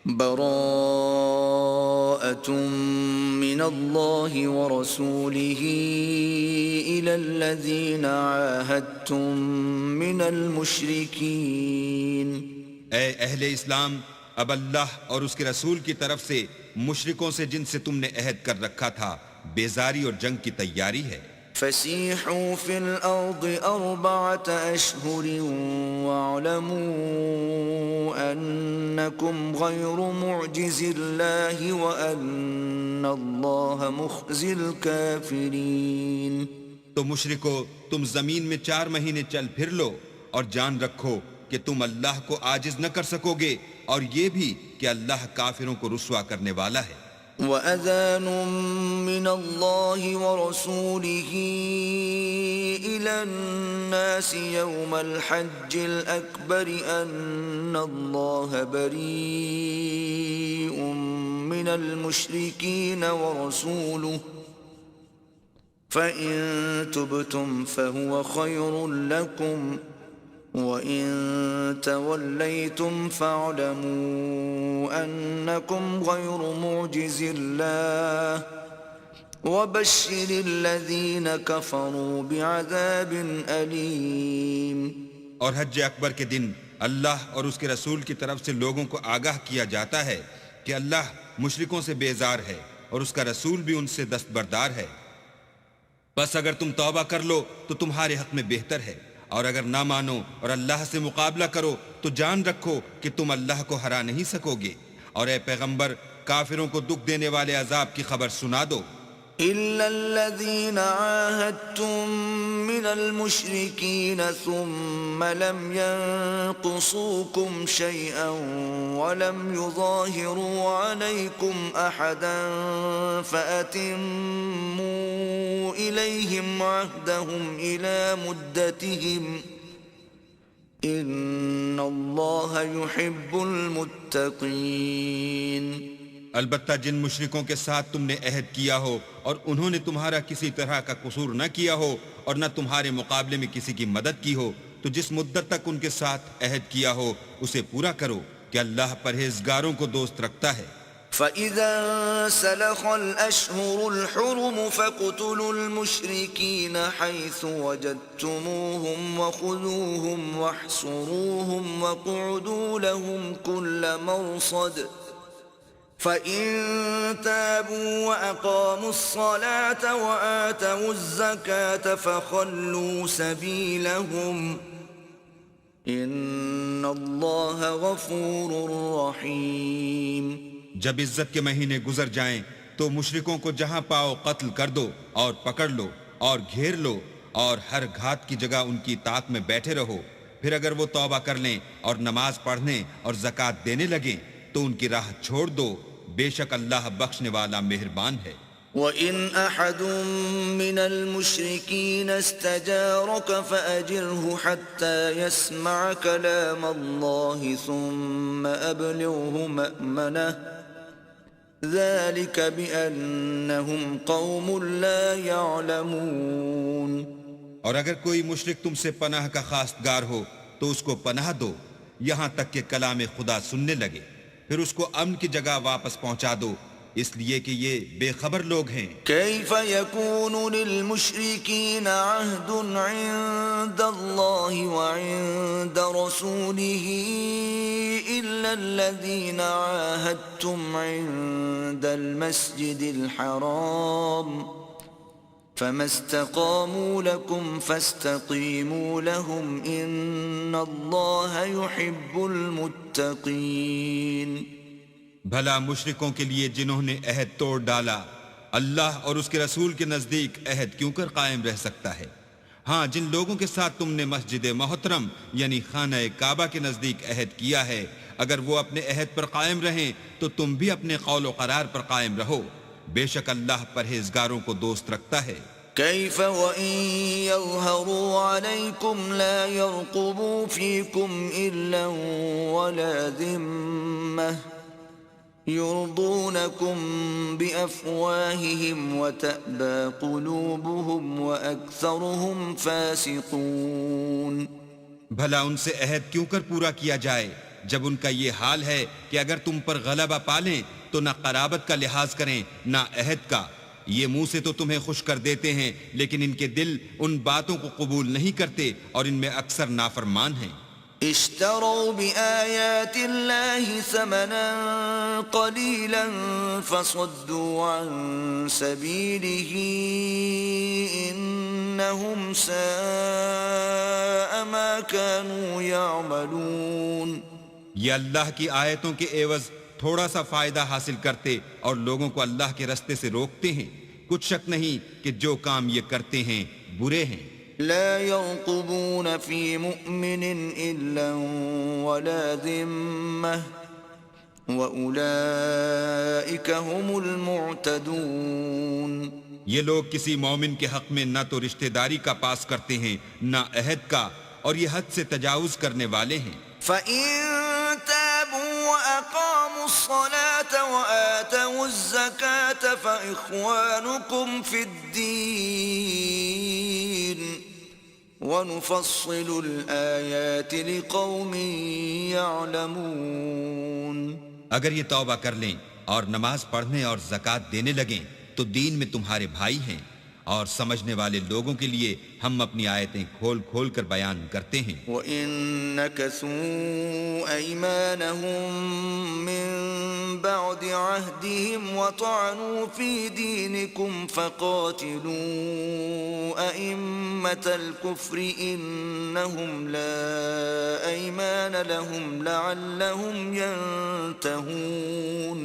براءة من الله ورسوله إلى الذين عاهدتم من المشركين. اے اہل اسلام، اب اللہ اور اس کے رسول کی طرف سے مشرکوں سے جن سے تم نے عہد کر رکھا تھا بیزاری اور جنگ کی تیاری ہے. فسيحوا في الأرض 4 أشهر واعلموا أنكم غير معجز الله وأن الله مخزي الكافرين. تو مشرکو، تم زمین میں 4 مہینے چل پھر لو اور جان رکھو کہ تم اللہ کو عاجز نہ کر سکو گے، اور یہ بھی کہ اللہ کافروں کو رسوا کرنے والا ہے. وَأَذَانٌ مِّنَ اللَّهِ وَرَسُولِهِ إِلَى النَّاسِ يَوْمَ الْحَجِّ الْأَكْبَرِ أَنَّ اللَّهَ بَرِيءٌ مِّنَ الْمُشْرِكِينَ وَرَسُولُهُ فَإِن تُبْتُمْ فَهُوَ خَيْرٌ لَّكُمْ وَإِن تَوَلَّيْتُمْ فَاعْلَمُوا أَنَّكُمْ غَيْرُ مُعْجِزِ اللَّهِ وَبَشِّرِ الَّذِينَ كَفَرُوا بِعَذَابٍ أَلِيمٍ. اور حج اکبر کے دن اللہ اور اس کے رسول کی طرف سے لوگوں کو آگاہ کیا جاتا ہے کہ اللہ مشرکوں سے بیزار ہے اور اس کا رسول بھی ان سے دستبردار ہے. بس اگر تم توبہ کر لو تو تمہارے حق میں بہتر ہے، اور اگر نہ مانو اور اللہ سے مقابلہ کرو تو جان رکھو کہ تم اللہ کو ہرا نہیں سکو گے. اور اے پیغمبر، کافروں کو دکھ دینے والے عذاب کی خبر سنا دو. إِلَّا الَّذِينَ عَاهَدتُّم مِّنَ الْمُشْرِكِينَ ثُمَّ لَمْ يَنقُصُوكُمْ شَيْئًا وَلَمْ يُظَاهِرُوا عَلَيْكُمْ أَحَدًا فَأَتِمُّوا إِلَيْهِمْ عَهْدَهُمْ إِلَى مُدَّتِهِمْ إِنَّ اللَّهَ يُحِبُّ الْمُتَّقِينَ. البتہ جن مشرکوں کے ساتھ تم نے عہد کیا ہو اور انہوں نے تمہارا کسی طرح کا قصور نہ کیا ہو اور نہ تمہارے مقابلے میں کسی کی مدد کی ہو، تو جس مدت تک ان کے ساتھ عہد کیا ہو اسے پورا کرو کہ اللہ پرہیزگاروں کو دوست رکھتا ہے. فَإِذَا انسَلَخَ الْأَشْهُرُ الْحُرُمُ فَاقْتُلُوا الْمُشْرِكِينَ حَيْثُ وَجَدتُّمُوهُمْ وَخُذُوهُمْ وَاحْصُرُوهُمْ وَاقْعُدُوا لَهُمْ كُلَّ مَرْصَدٍ فَإِن تَابُوا وَأَقَامُوا الصَّلَاةَ وَآتَوُا الزَّكَاةَ فَخَلُّوا سَبِيلَهُمْ إِنَّ اللَّهَ غَفُورٌ رَّحِيمٌ. جب عزت کے مہینے گزر جائیں تو مشرکوں کو جہاں پاؤ قتل کر دو اور پکڑ لو اور گھیر لو، اور ہر گھات کی جگہ ان کی طاق میں بیٹھے رہو. پھر اگر وہ توبہ کر لیں اور نماز پڑھنے اور زکوٰۃ دینے لگیں تو ان کی راہ چھوڑ دو، بے شک اللہ بخشنے والا مہربان ہے. وَإِنْ أَحَدٌ مِّنَ الْمُشْرِكِينَ اسْتَجَارَكَ فَأَجِرْهُ حَتَّى يَسْمَعَ كَلَامَ اللَّهِ ثُمَّ أَبْلِغْهُ مَأْمَنَهُ ذَلِكَ بِأَنَّهُمْ قَوْمٌ لَا يَعْلَمُونَ. اور اگر کوئی مشرک تم سے پناہ کا خواستگار ہو تو اس کو پناہ دو یہاں تک کہ کلام خدا سننے لگے، پھر اس کو امن کی جگہ واپس پہنچا دو، اس لیے کہ یہ بے خبر لوگ ہیں. كيف يكون للمشركين عهد عند الله وعند رسوله إلا الذين عاهدتم عند المسجد الحرام فما استقاموا لكم فاستقيموا لهم إن الله يحب المتقين. بھلا مشرکوں کے لیے جنہوں نے عہد توڑ ڈالا اللہ اور اس کے رسول کے نزدیک عہد کیوں کر قائم رہ سکتا ہے؟ ہاں، جن لوگوں کے ساتھ تم نے مسجد محترم یعنی خانہ کعبہ کے نزدیک عہد کیا ہے، اگر وہ اپنے عہد پر قائم رہیں تو تم بھی اپنے قول و قرار پر قائم رہو، بے شک اللہ پرہیزگاروں کو دوست رکھتا ہے. كيف وإن يظهروا عليكم لا يرقبوا فيكم إلا ولا ذمة يرضونكم بأفواههم وتأبى قلوبهم وأكثرهم فاسقون. بھلا ان سے عہد کیوں کر پورا کیا جائے جب ان کا یہ حال ہے کہ اگر تم پر غلبہ پالیں تو نہ قرابت کا لحاظ کریں نہ عہد کا. یہ منہ سے تو تمہیں خوش کر دیتے ہیں لیکن ان کے دل ان باتوں کو قبول نہیں کرتے اور ان میں اکثر نافرمان ہیں. اشتروا بآيات الله ثمنا قليلا فصدوا عن سبيله إنهم ساء ما كانوا يعملون. یہ اللہ کی آیتوں کے عوض تھوڑا سا فائدہ حاصل کرتے اور لوگوں کو اللہ کے رستے سے روکتے ہیں. کچھ شک نہیں کہ جو کام یہ کرتے ہیں برے ہیں. لا يرقبون في مؤمن إلا ولا ذمة وأولئك هم المعتدون. یہ لوگ کسی مومن کے حق میں نہ تو رشتہ داری کا پاس کرتے ہیں نہ عہد کا اور یہ حد سے تجاوز کرنے والے ہیں. فَإِن تَابُوا وَأَقَامُوا الصَّلَاةَ وَآتَوُا الزَّكَاةَ فَإِخْوَانُكُمْ فِي الدِّينِ وَنُفَصِّلُ الْآيَاتِ لِقَوْمٍ يَعْلَمُونَ. اگر یہ توبہ کر لیں اور نماز پڑھنے اور زکوٰۃ دینے لگیں تو دین میں تمہارے بھائی ہیں اور سمجھنے والے لوگوں کے لیے ہم اپنی آیتیں کھول کھول کر بیان کرتے ہیں. وَإِن نَكَثُوا أَيْمَانَهُم مِّن بَعْدِ عَهْدِهِمْ وَطَعَنُوا فِي دِينِكُمْ فَقَاتِلُوا أَئِمَّةَ الْكُفْرِ إِنَّهُمْ لَا أَيْمَانَ لَهُمْ لَعَلَّهُمْ يَنْتَهُونَ.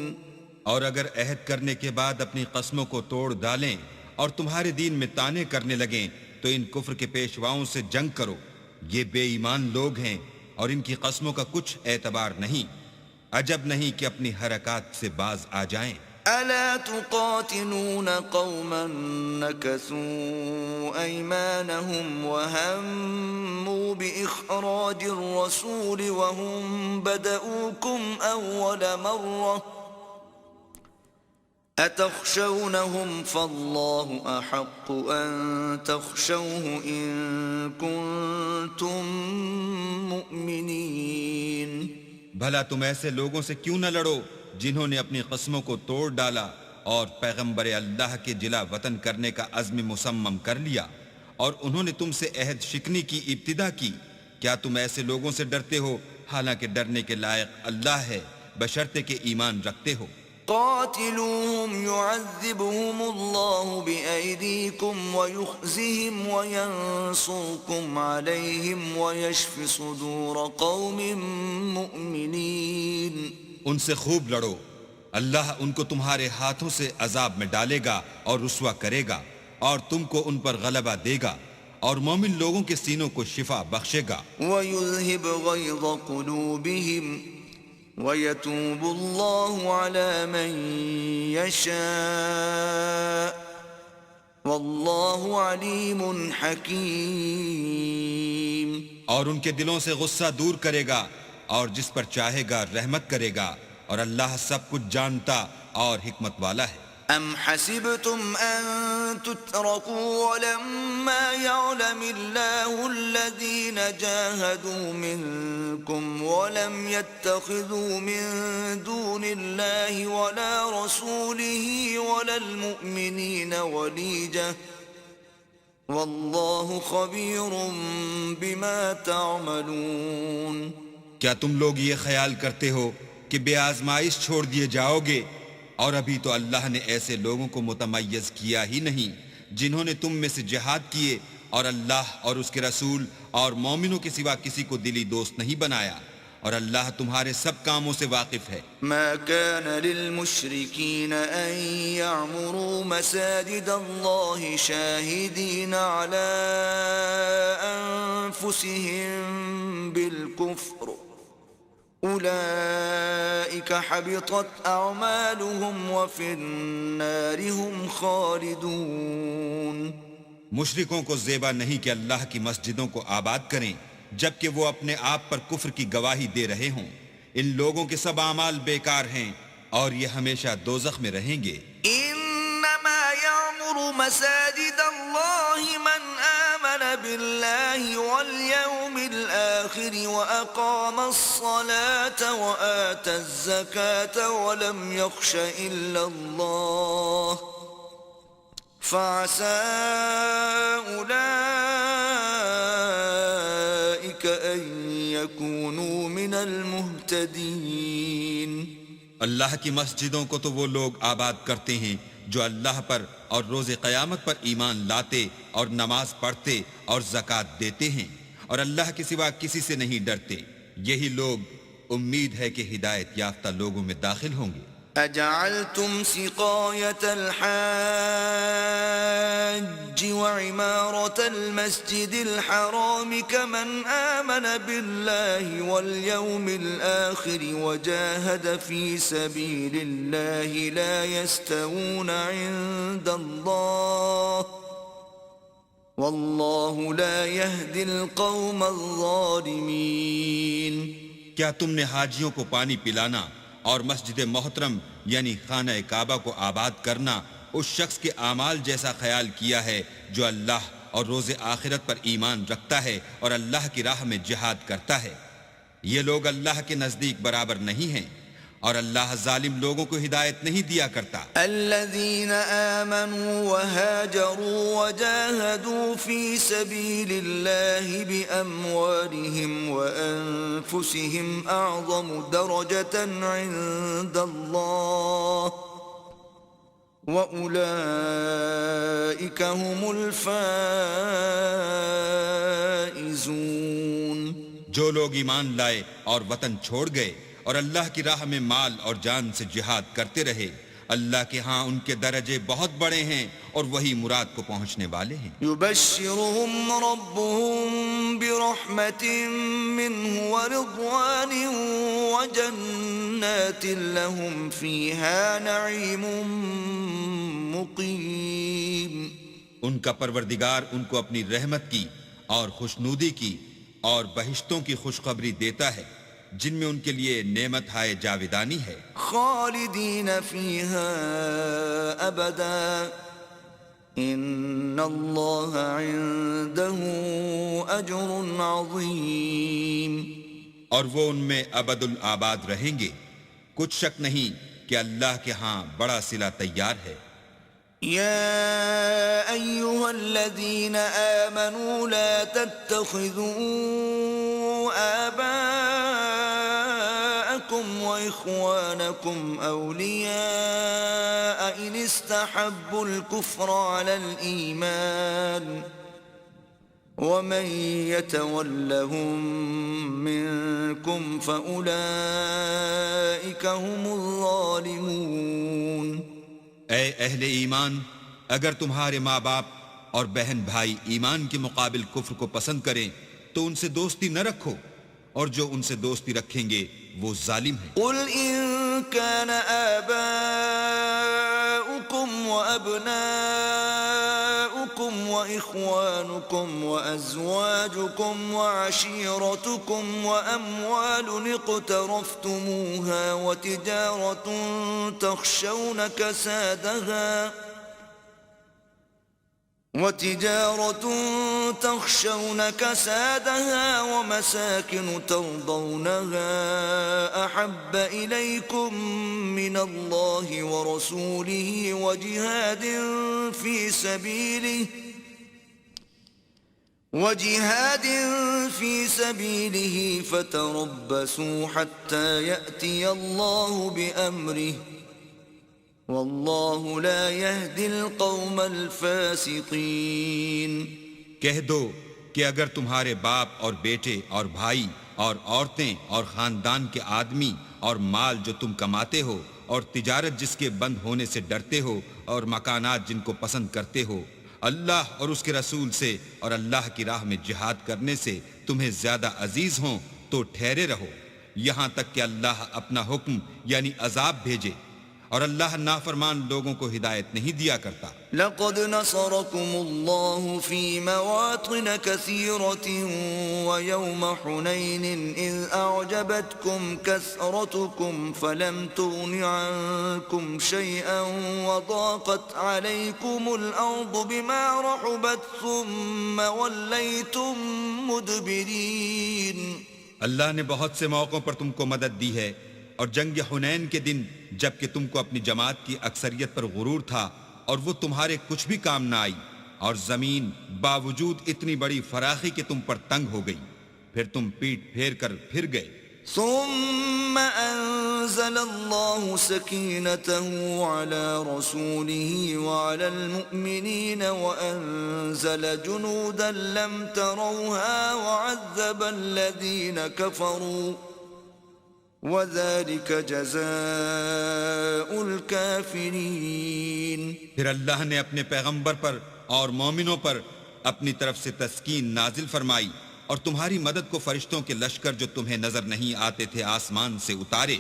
اور اگر عہد کرنے کے بعد اپنی قسموں کو توڑ ڈالیں اور تمہارے دین میں طعنے کرنے لگیں تو ان کفر کے پیشواؤں سے جنگ کرو. یہ بے ایمان لوگ ہیں اور ان کی قسموں کا کچھ اعتبار نہیں. عجب نہیں کہ اپنی حرکات سے باز آ جائیں. ألا تقاتلون قوما نكثوا أيمانهم وهموا بإخراج الرسول وهم بدؤوكم أول مرة أتخشونهم فالله أحق أن تخشوه إن كنتم مؤمنين. بھلا تم ایسے لوگوں سے کیوں نہ لڑو جنہوں نے اپنی قسموں کو توڑ ڈالا اور پیغمبر اللہ کے جلا وطن کرنے کا عزم مصمم کر لیا اور انہوں نے تم سے عہد شکنی کی ابتدا کی. کیا تم ایسے لوگوں سے ڈرتے ہو حالانکہ ڈرنے کے لائق اللہ ہے بشرطے کہ ایمان رکھتے ہو. قاتلوهم يعذبهم الله بأيديكم ويخزهم وينصركم عليهم ويشف صدور قوم مؤمنين. ان سے خوب لڑو، اللہ ان کو تمہارے ہاتھوں سے عذاب میں ڈالے گا اور رسوا کرے گا اور تم کو ان پر غلبہ دے گا اور مومن لوگوں کے سینوں کو شفا بخشے گا. وَيُذْهِبْ غَيْظَ قُلُوبِهِمْ وَيَتُوبُ اللَّهُ عَلَى مَن يَشَاءُ وَاللَّهُ عَلِيمٌ حَكِيمٌ. اور ان کے دلوں سے غصہ دور کرے گا اور جس پر چاہے گا رحمت کرے گا اور اللہ سب کچھ جانتا اور حکمت والا ہے. أَمْ حَسِبْتُمْ أَن تُتْرَكُوا وَلَمَّا يَعْلَمِ اللَّهُ الَّذِينَ جَاهَدُوا مِنكُمْ وَلَمْ يَتَّخِذُوا مِن دُونِ اللَّهِ وَلَا رَسُولِهِ وَلَا الْمُؤْمِنِينَ وَلِيجَةً وَاللَّهُ خَبِيرٌ بِمَا تَعْمَلُونَ. کیا تم لوگ یہ خیال کرتے ہو کہ بے آزمائش چھوڑ دیے جاؤ گے؟ اور ابھی تو اللہ نے ایسے لوگوں کو متمیز کیا ہی نہیں جنہوں نے تم میں سے جہاد کیے اور اللہ اور اس کے رسول اور مومنوں کے سوا کسی کو دلی دوست نہیں بنایا اور اللہ تمہارے سب کاموں سے واقف ہے. ما كان للمشركين أن يعمروا مساجد الله شاهدين على أنفسهم بالكفر أولئك حبطت أعمالهم وفي النار هم خالدون. مشرکوں کو زیبا نہیں کہ اللہ کی مسجدوں کو آباد کریں جبکہ وہ اپنے آپ پر کفر کی گواہی دے رہے ہوں. ان لوگوں کے سب اعمال بیکار ہیں اور یہ ہمیشہ دوزخ میں رہیں گے. انما يعمر مساجد الله من آمن بالله واليوم الآخر وأقام الصلاة وآتى الزكاة ولم يخش إلا الله فعسى أولئك أن يكونوا من المهتدين. اللہ کی مسجدوں کو تو وہ لوگ آباد کرتے ہیں جو اللہ پر اور روز قیامت پر ایمان لاتے اور نماز پڑھتے اور زکوٰۃ دیتے ہیں اور اللہ کے سوا کسی سے نہیں ڈرتے. یہی لوگ امید ہے کہ ہدایت یافتہ لوگوں میں داخل ہوں گے. أجعلتم سقاية الحاج وعمارة المسجد الحرام كمن آمن بالله واليوم الآخر وجاهد في سبيل الله لا يستوون عند الله والله لا يهدي القوم الظالمين. کیا تم نے حاجیوں کو پانی پلانا اور مسجد محترم یعنی خانہ کعبہ کو آباد کرنا اس شخص کے اعمال جیسا خیال کیا ہے جو اللہ اور روز آخرت پر ایمان رکھتا ہے اور اللہ کی راہ میں جہاد کرتا ہے؟ یہ لوگ اللہ کے نزدیک برابر نہیں ہیں اور اللہ ظالم لوگوں کو ہدایت نہیں دیا کرتا. الذين آمنوا وهاجروا وجاهدوا في سبيل الله بأموالهم وأنفسهم أعظم درجة عند الله وأولئك هم الفائزون. جو لوگ ایمان لائے اور وطن چھوڑ گئے اور اللہ کی راہ میں مال اور جان سے جہاد کرتے رہے، اللہ کے ہاں ان کے درجے بہت بڑے ہیں اور وہی مراد کو پہنچنے والے ہیں. يبشرهم ربهم برحمة منه ورضوان وجنات لهم فيها نعيم مقيم. ان کا پروردگار ان کو اپنی رحمت کی اور خوشنودی کی اور بہشتوں کی خوشخبری دیتا ہے جن میں ان کے لیے نعمت ہائے جاویدانی ہے. خالدین فیہا ابدا ان اللہ عنده اجر عظیم. اور وہ ان میں ابد الآباد رہیں گے، کچھ شک نہیں کہ اللہ کے ہاں بڑا صلہ تیار ہے. يا أيها الذين آمنوا لا تتخذوا آباءكم وإخوانكم أولياء إن استحبوا الكفر على الإيمان ومن يتولهم منكم فأولئك هم الظالمون. اے اہل ایمان، اگر تمہارے ماں باپ اور بہن بھائی ایمان کے مقابل کفر کو پسند کریں تو ان سے دوستی نہ رکھو، اور جو ان سے دوستی رکھیں گے وہ ظالم ہیں. قل ان كان آباؤكم وأبناؤكم وإخوانكم وأزواجكم وعشيرتكم وأموال اقترفتموها وتجارة تخشون كسادها ومساكن ترضونها أحب إليكم من الله ورسوله وجهاد في سبيله فتربصوا حتى يأتي الله بأمره واللہ لا يهدي القوم الفاسقین. کہہ دو کہ اگر تمہارے باپ اور بیٹے اور بھائی اور عورتیں اور خاندان کے آدمی اور مال جو تم کماتے ہو اور تجارت جس کے بند ہونے سے ڈرتے ہو اور مکانات جن کو پسند کرتے ہو اللہ اور اس کے رسول سے اور اللہ کی راہ میں جہاد کرنے سے تمہیں زیادہ عزیز ہوں تو ٹھہرے رہو یہاں تک کہ اللہ اپنا حکم یعنی عذاب بھیجے، اور اللہ نافرمان لوگوں کو ہدایت نہیں دیا کرتا۔ لقد نصركم الله في مواطن كثيرة ويوم حنين إذ أعجبتكم كثرتكم فلم تغن عنكم شيئا وضاقت عليكم الأرض بما رحبت ثم وليتم مدبرين۔ اللہ نے بہت سے موقعوں پر تم کو مدد دی ہے، اور جنگ حنین کے دن جب کہ تم کو اپنی جماعت کی اکثریت پر غرور تھا اور وہ تمہارے کچھ بھی کام نہ آئی، اور زمین باوجود اتنی بڑی فراخی کہ تم پر تنگ ہو گئی، پھر تم پیٹ پھیر کر پھر گئے۔ ثم أنزل الله سكينته على رسوله وعلى المؤمنين وأنزل جنودا لم تروها وعذب الذين كفروا وذلك جزاء الكافرين۔ پھر اللہ نے اپنے پیغمبر پر اور مومنوں پر اپنی طرف سے تسکین نازل فرمائی، اور تمہاری مدد کو فرشتوں کے لشکر جو تمہیں نظر نہیں آتے تھے آسمان سے اتارے،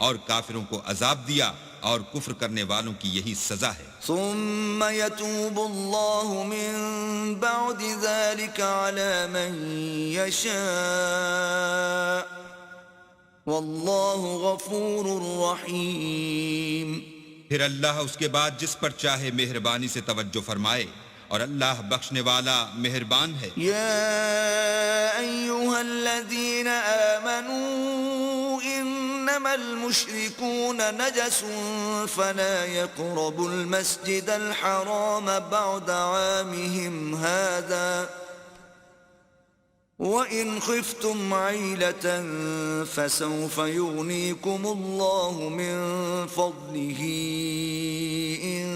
اور کافروں کو عذاب دیا، اور کفر کرنے والوں کی یہی سزا ہے۔ ثم يتوب الله من بعد ذلك على من يشاء والله غفور رحيم۔ پھر اللہ اس کے بعد جس پر چاہے مہربانی سے توجہ فرمائے، اور اللہ بخشنے والا مہربان ہے۔ يا أيها الذين آمنوا إنما المشركون نجس فلا يقربوا المسجد الحرام بعد عامهم هذا وَإِنْ خِفْتُمْ عَيْلَةً فَسَوْفَ يُغْنِيكُمُ اللَّهُ مِنْ فَضْلِهِ إِنْ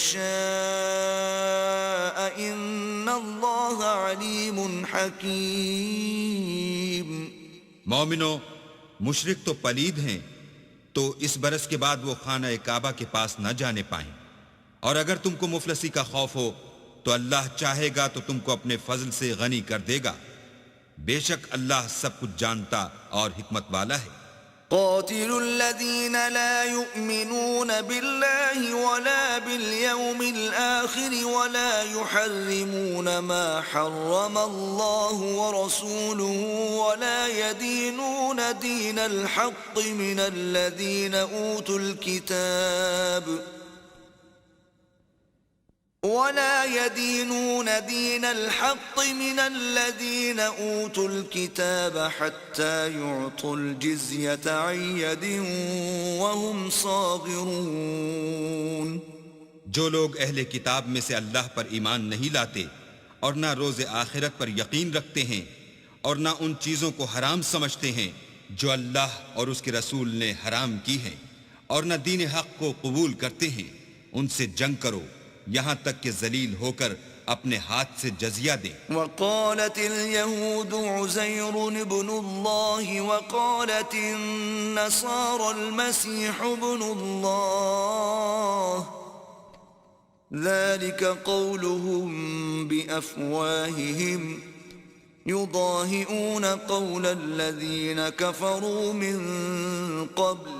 شَاءَ إِنَّ اللَّهَ عَلِيمٌ حَكِيمٌ۔ مومنو، مشرک تو پلید ہیں، تو اس برس کے بعد وہ خانہ کعبہ کے پاس نہ جانے پائیں، اور اگر تم کو مفلسی کا خوف ہو تو اللہ چاہے گا تو تم کو اپنے فضل سے غنی کر دے گا، بے شک اللہ سب کچھ جانتا اور حکمت والا ہے۔ قاتلوا الذين لا يؤمنون بالله ولا باليوم الآخر ولا يحرمون ما حرم الله ورسوله ولا يدينون دين الحق من الذين أوتوا الكتاب حتى يعطوا الجزية عن يد وهم صاغرون۔ جو لوگ اہل کتاب میں سے اللہ پر ایمان نہیں لاتے اور نہ روز آخرت پر یقین رکھتے ہیں اور نہ ان چیزوں کو حرام سمجھتے ہیں جو اللہ اور اس کے رسول نے حرام کی ہیں، اور نہ دین حق کو قبول کرتے ہیں، ان سے جنگ کرو یہاں تک کہ ذلیل ہو کر اپنے ہاتھ سے جزیہ دیں۔ وقالت اليهود عزير ابن الله وقالت النصارى المسيح ابن الله ذلك قولهم بأفواههم يضاهئون قول الذين كفروا من قبل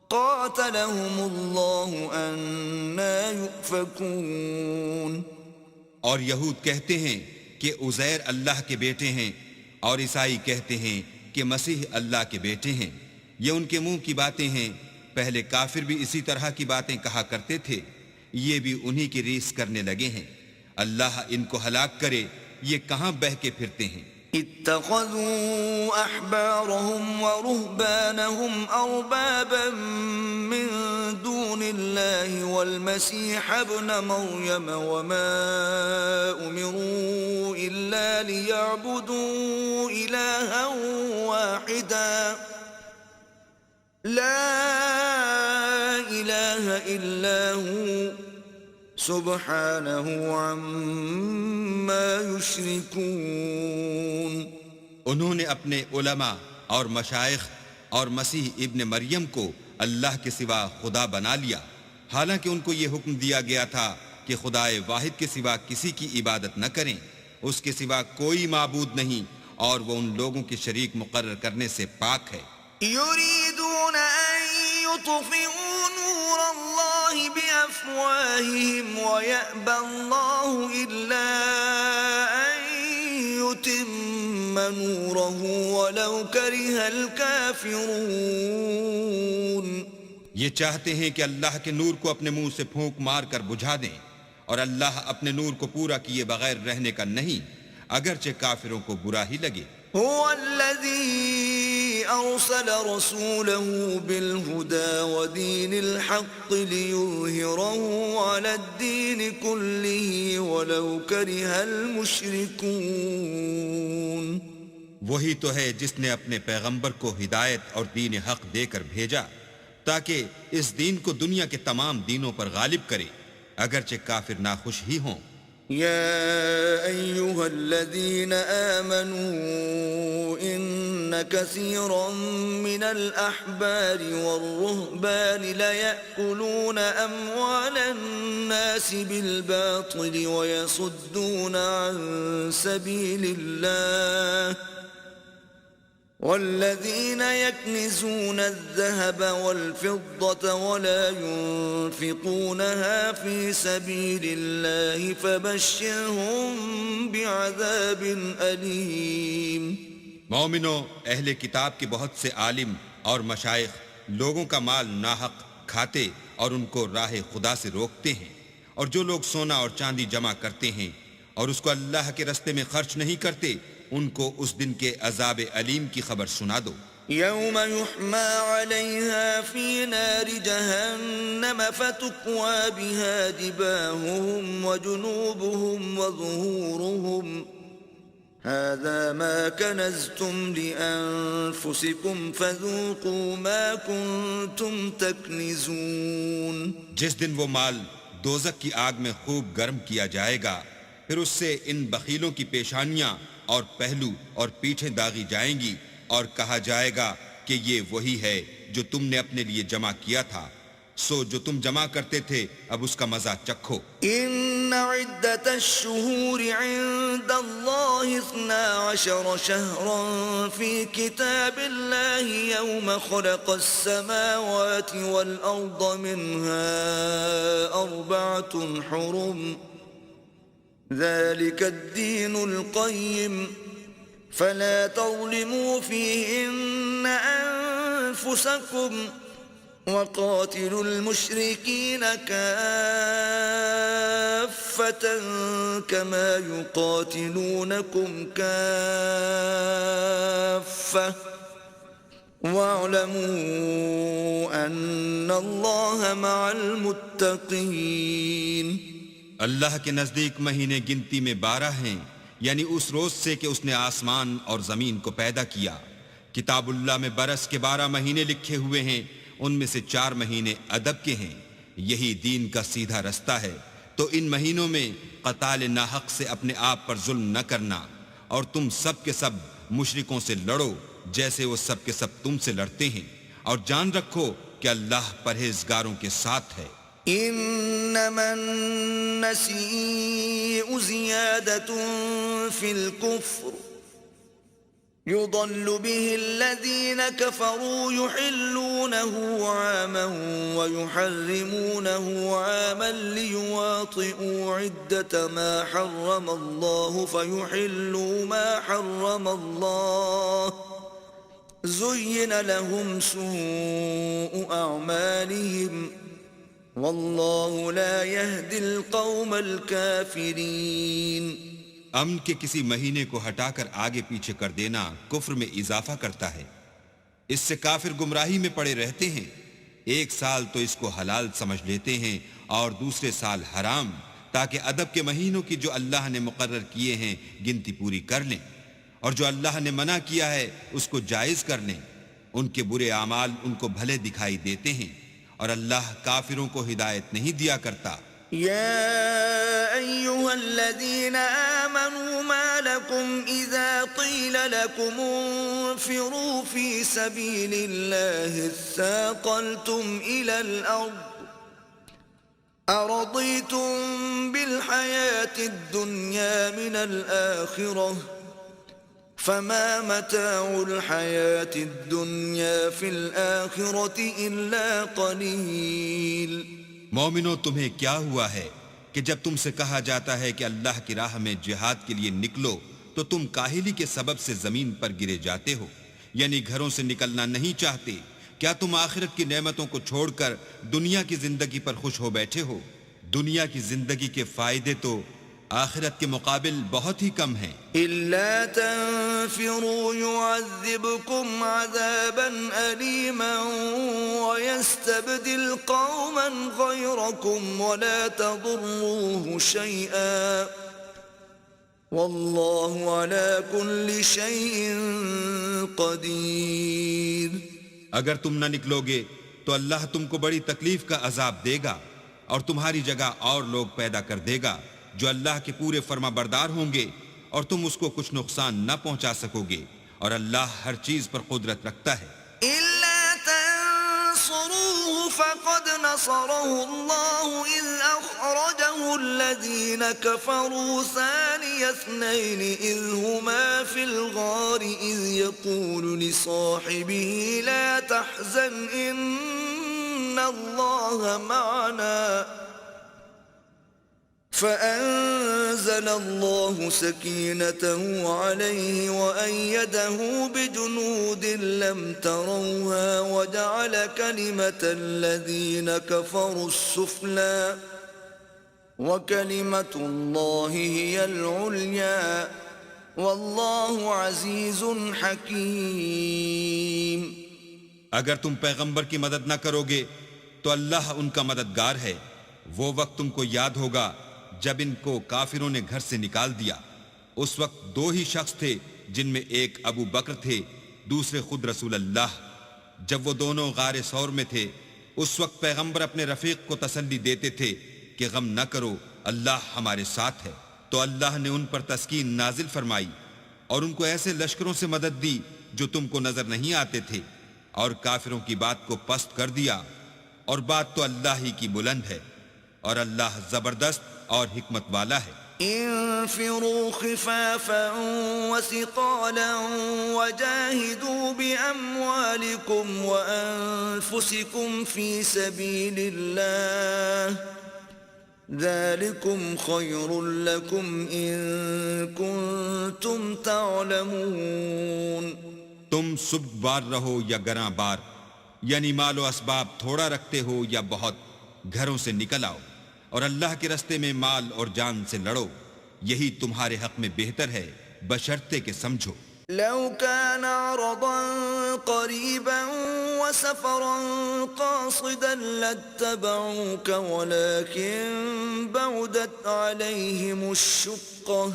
قاتلهم الله أنا يؤفكون۔ اور یہود کہتے ہیں کہ عزیر اللہ کے بیٹے ہیں، اور عیسائی کہتے ہیں کہ مسیح اللہ کے بیٹے ہیں، یہ ان کے منہ کی باتیں ہیں، پہلے کافر بھی اسی طرح کی باتیں کہا کرتے تھے، یہ بھی انہی کی ریس کرنے لگے ہیں، اللہ ان کو ہلاک کرے، یہ کہاں بہہ کے پھرتے ہیں۔ اتخذوا احبارهم ورهبانهم اربابا من دون الله والمسيح ابن مريم وما امروا الا ليعبدوا الها واحدا لا اله الا هو سبحانه عما يشركون۔ انہوں نے اپنے علماء اور مشائخ اور مسیح ابن مریم کو اللہ کے سوا خدا بنا لیا، حالانکہ ان کو یہ حکم دیا گیا تھا کہ خدائے واحد کے سوا کسی کی عبادت نہ کریں، اس کے سوا کوئی معبود نہیں، اور وہ ان لوگوں کے شریک مقرر کرنے سے پاک ہے۔ يريدون أن يطفئوا بأفواههم ويأبى الله إلا أن يتم نوره ولو كره الكافرون. یہ چاہتے ہیں کہ اللہ کے نور کو اپنے منہ سے پھونک مار کر بجھا دیں، اور اللہ اپنے نور کو پورا کیے بغیر رہنے کا نہیں، اگرچہ کافروں کو برا ہی لگے. هو الذي أرسل رسوله بالهدى ودين الحق ليظهره على الدين كله ولو كره المشركون. وہی تو ہے جس نے اپنے پیغمبر کو ہدایت اور دین حق دے کر بھیجا تاکہ اس دین کو دنیا کے تمام دینوں پر غالب کرے، اگرچہ کافر ناخوش ہی ہوں. يا أيها الذين آمنوا إن كثيرا من الأحبار والرهبان ليأكلون أموال الناس بالباطل ويصدون عن سبيل الله والذين يكنزون الذهب والفضة ولا ينفقونها في سبيل الله فبشرهم بعذاب أليم. مومنو، اہل کتاب کے بہت سے عالم اور مشائخ لوگوں کا مال ناحق کھاتے اور ان کو راہ خدا سے روکتے ہیں، اور جو لوگ سونا اور چاندی جمع کرتے ہیں اور اس کو اللہ کے رستے میں خرچ نہیں کرتے، ان کو اس دن کے عذاب علیم کی خبر سنا دو. يوم يحمى عليها في نار جهنم فتكوى بها جباههم وجنوبهم وظهورهم هذا ما كنزتم لأنفسكم فذوقوا ما كنتم تكنزون. جس دن وہ مال دوزخ کی آگ میں خوب گرم کیا جائے گا، پھر اس سے ان بخیلوں کی پیشانیاں اور پہلو اور پیٹھیں داغی جائیں گی، اور کہا جائے گا کہ یہ وہی ہے جو تم نے اپنے لیے جمع کیا تھا، سو جو تم جمع کرتے تھے اب اس کا مزہ چکھو. ان عدت الشهور عند الله 12 شهرا في كتاب الله يوم خلق السماوات والأرض منها 4 حرم ذلك الدين القيم فلا تظلموا فيهن أنفسكم وقاتلوا المشركين كافة كما يقاتلونكم كافة واعلموا أن الله مع المتقين. اللہ کے نزدیک مہینے گنتی میں 12 ہیں، یعنی اس روز سے کہ اس نے آسمان اور زمین کو پیدا کیا. کتاب اللہ میں برس کے 12 مہینے لکھے ہوئے ہیں، ان میں سے 4 مہینے ادب کے ہیں. یہی دین کا سیدھا رستہ ہے. تو ان مہینوں میں قتال ناحق سے اپنے آپ پر ظلم نہ کرنا، اور تم سب کے سب مشرکوں سے لڑو جیسے وہ سب کے سب تم سے لڑتے ہیں، اور جان رکھو کہ اللہ پرہیزگاروں کے ساتھ ہے. انما النسيء زيادة في الكفر يضل به الذين كفروا يحلونه عاما ويحرمونه عاما ليواطئوا عدة ما حرم الله فيحلوا ما حرم الله زين لهم سوء أعمالهم واللہ لا يهدي القوم الكافرین. امن کے کسی مہینے کو ہٹا کر آگے پیچھے کر دینا کفر میں اضافہ کرتا ہے. اس سے کافر گمراہی میں پڑے رہتے ہیں. ایک سال تو اس کو حلال سمجھ لیتے ہیں اور دوسرے سال حرام، تاکہ ادب کے مہینوں کی جو اللہ نے مقرر کیے ہیں گنتی پوری کر لیں، اور جو اللہ نے منع کیا ہے اس کو جائز کر لیں. ان کے برے اعمال ان کو بھلے دکھائی دیتے ہیں، اور اللہ کافروں کو ہدایت نہیں دیا کرتا. يا أيها الذين آمنوا ما لكم إذا قيل لكم انفروا في سبيل الله اثاقلتم إلى الأرض أرضيتم بالحياة الدنيا من الآخرة فما متاع الحياة الدنيا في الآخرة إلا قليل. مومنو تمہیں کیا ہوا ہے کہ جب تم سے کہا جاتا ہے کہ اللہ کی راہ میں جہاد کے لیے نکلو تو تم کاہلی کے سبب سے زمین پر گرے جاتے ہو، یعنی گھروں سے نکلنا نہیں چاہتے؟ کیا تم آخرت کی نعمتوں کو چھوڑ کر دنیا کی زندگی پر خوش ہو بیٹھے ہو؟ دنیا کی زندگی کے فائدے تو آخرت کے مقابل بہت ہی کم ہیں۔ إلا تنفروا يعذبكم عذابا أليما ويستبدل قوما غيركم ولا تضروه شيئا والله على كل شيء قدير۔ اگر تم نہ نکلو گے تو اللہ تم کو بڑی تکلیف کا عذاب دے گا اور تمہاری جگہ اور لوگ پیدا کر دے گا جو اللہ کے پورے فرما بردار ہوں گے، اور تم اس کو کچھ نقصان نہ پہنچا سکو گے، اور اللہ ہر چیز پر قدرت رکھتا ہے۔ إلا تنصروه فقد نصره الله إذ أخرجه الذين كفروا ثاني اثنين إذ هما في الغار إذ يقول لصاحبه لا تحزن إن الله معنا فأنزل الله سكينته عليه وأيده بجنود لم تروها وجعل كلمة الذين كفروا السفلى وكلمة الله هي العليا والله عزيز حكيم۔ اگر تم پیغمبر کی مدد نہ کرو گے تو اللہ ان کا مددگار ہے۔ وہ وقت تم کو یاد ہوگا جب ان کو کافروں نے گھر سے نکال دیا، اس وقت دو ہی شخص تھے جن میں ایک ابو بکر تھے، دوسرے خود رسول اللہ۔ جب وہ دونوں غار ثور میں تھے اس وقت پیغمبر اپنے رفیق کو تسلی دیتے تھے کہ غم نہ کرو، اللہ ہمارے ساتھ ہے، تو اللہ نے ان پر تسکین نازل فرمائی اور ان کو ایسے لشکروں سے مدد دی جو تم کو نظر نہیں آتے تھے، اور کافروں کی بات کو پست کر دیا، اور بات تو اللہ ہی کی بلند ہے، اور اللہ زبردست اور حکمت والا ہے۔ انفروا خفافا وثقالا وجاهدوا بأموالكم وأنفسكم في سبيل الله ذلكم خير لكم إن كنتم تعلمون۔ تم سب بار رہو یا گراں بار، یعنی مال و اسباب تھوڑا رکھتے ہو یا بہت، گھروں سے نکل آؤ اور اللہ کے رستے میں مال اور جان سے لڑو، یہی تمہارے حق میں بہتر ہے بشرطے کہ سمجھو۔ لو كان عرضا قريبا وسفرا قاصدا لاتبعوك ولكن بعدت عليهم الشقة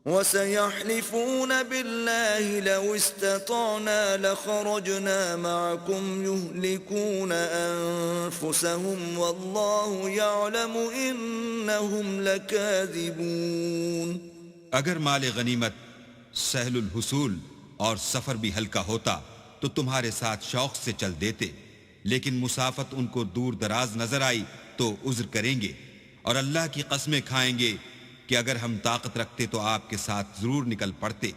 وسيحلفون بالله لو استطعنا لخرجنا معكم يهلكون أنفسهم والله يعلم إنهم لكاذبون۔ اگر مال غنیمت سہل الحصول اور سفر بھی ہلکا ہوتا تو تمہارے ساتھ شوق سے چل دیتے، لیکن مسافت ان کو دور دراز نظر آئی تو عذر کریں گے، اور اللہ کی قسمیں کھائیں گے کہ اگر ہم طاقت رکھتے تو آپ کے ساتھ ضرور نکل پڑتے۔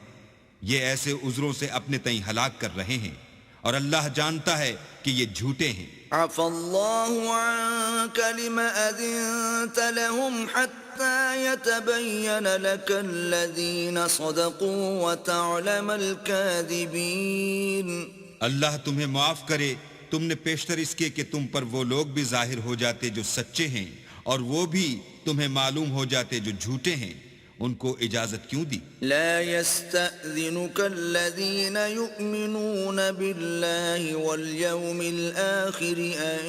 یہ ایسے عذروں سے اپنے تئیں ہلاک کر رہے ہیں، اور اللہ جانتا ہے کہ یہ جھوٹے ہیں۔ عفى الله عنك لم أذنت لهم حتى يتبين لك الذين صدقوا وتعلم الكاذبين۔ اللہ تمہیں معاف کرے، تم نے پیشتر اس کے کہ تم پر وہ لوگ بھی ظاہر ہو جاتے جو سچے ہیں، اور وہ بھی تمہیں معلوم ہو جاتے جو جھوٹے ہیں۔ ان کو اجازت کیوں دی؟ لا يستأذنك الذين يؤمنون بالله واليوم الآخر أن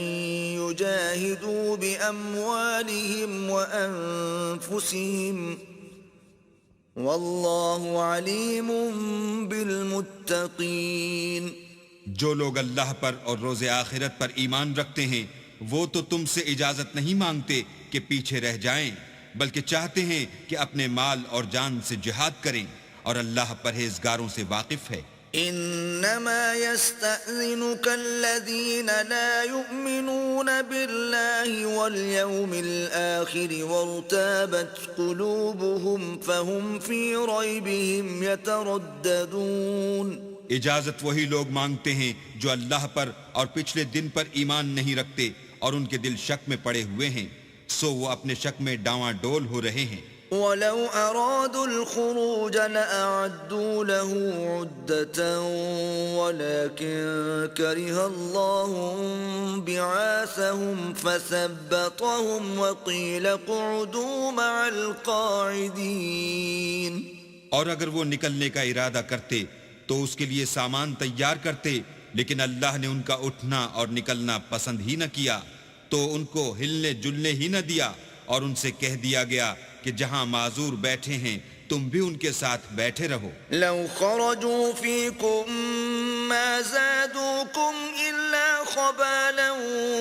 يجاهدوا بأموالهم وأنفسهم والله عليم بالمتقين۔ جو لوگ اللہ پر اور روز آخرت پر ایمان رکھتے ہیں وہ تو تم سے اجازت نہیں مانگتے کہ پیچھے رہ جائیں، بلکہ چاہتے ہیں کہ اپنے مال اور جان سے جہاد کریں، اور اللہ پرہیزگاروں سے واقف ہے۔ انما يستأذنك الذين لا يؤمنون بالله واليوم الآخر وارتابت قلوبهم فهم في ريبهم يترددون۔ اجازت وہی لوگ مانگتے ہیں جو اللہ پر اور پچھلے دن پر ایمان نہیں رکھتے اور ان کے دل شک میں پڑے ہوئے ہیں، سو وہ اپنے شک میں ڈاواں ڈول ہو رہے ہیں۔ ولو أرادوا الخروج لأعدوا له عدة ولكن كره الله بعاثهم فثبطهم وقيل اقعدوا مع القاعدين۔ اور اگر وہ نکلنے کا ارادہ کرتے تو اس کے لیے سامان تیار کرتے، لیکن اللہ نے ان کا اٹھنا اور نکلنا پسند ہی نہ کیا، تو ان کو ہلنے جلنے ہی نہ دیا، اور ان سے کہہ دیا گیا کہ جہاں معذور بیٹھے ہیں تم بھی ان کے ساتھ بیٹھے رہو۔ لو خرجوا فيكم ما زادوكم إلا خبالا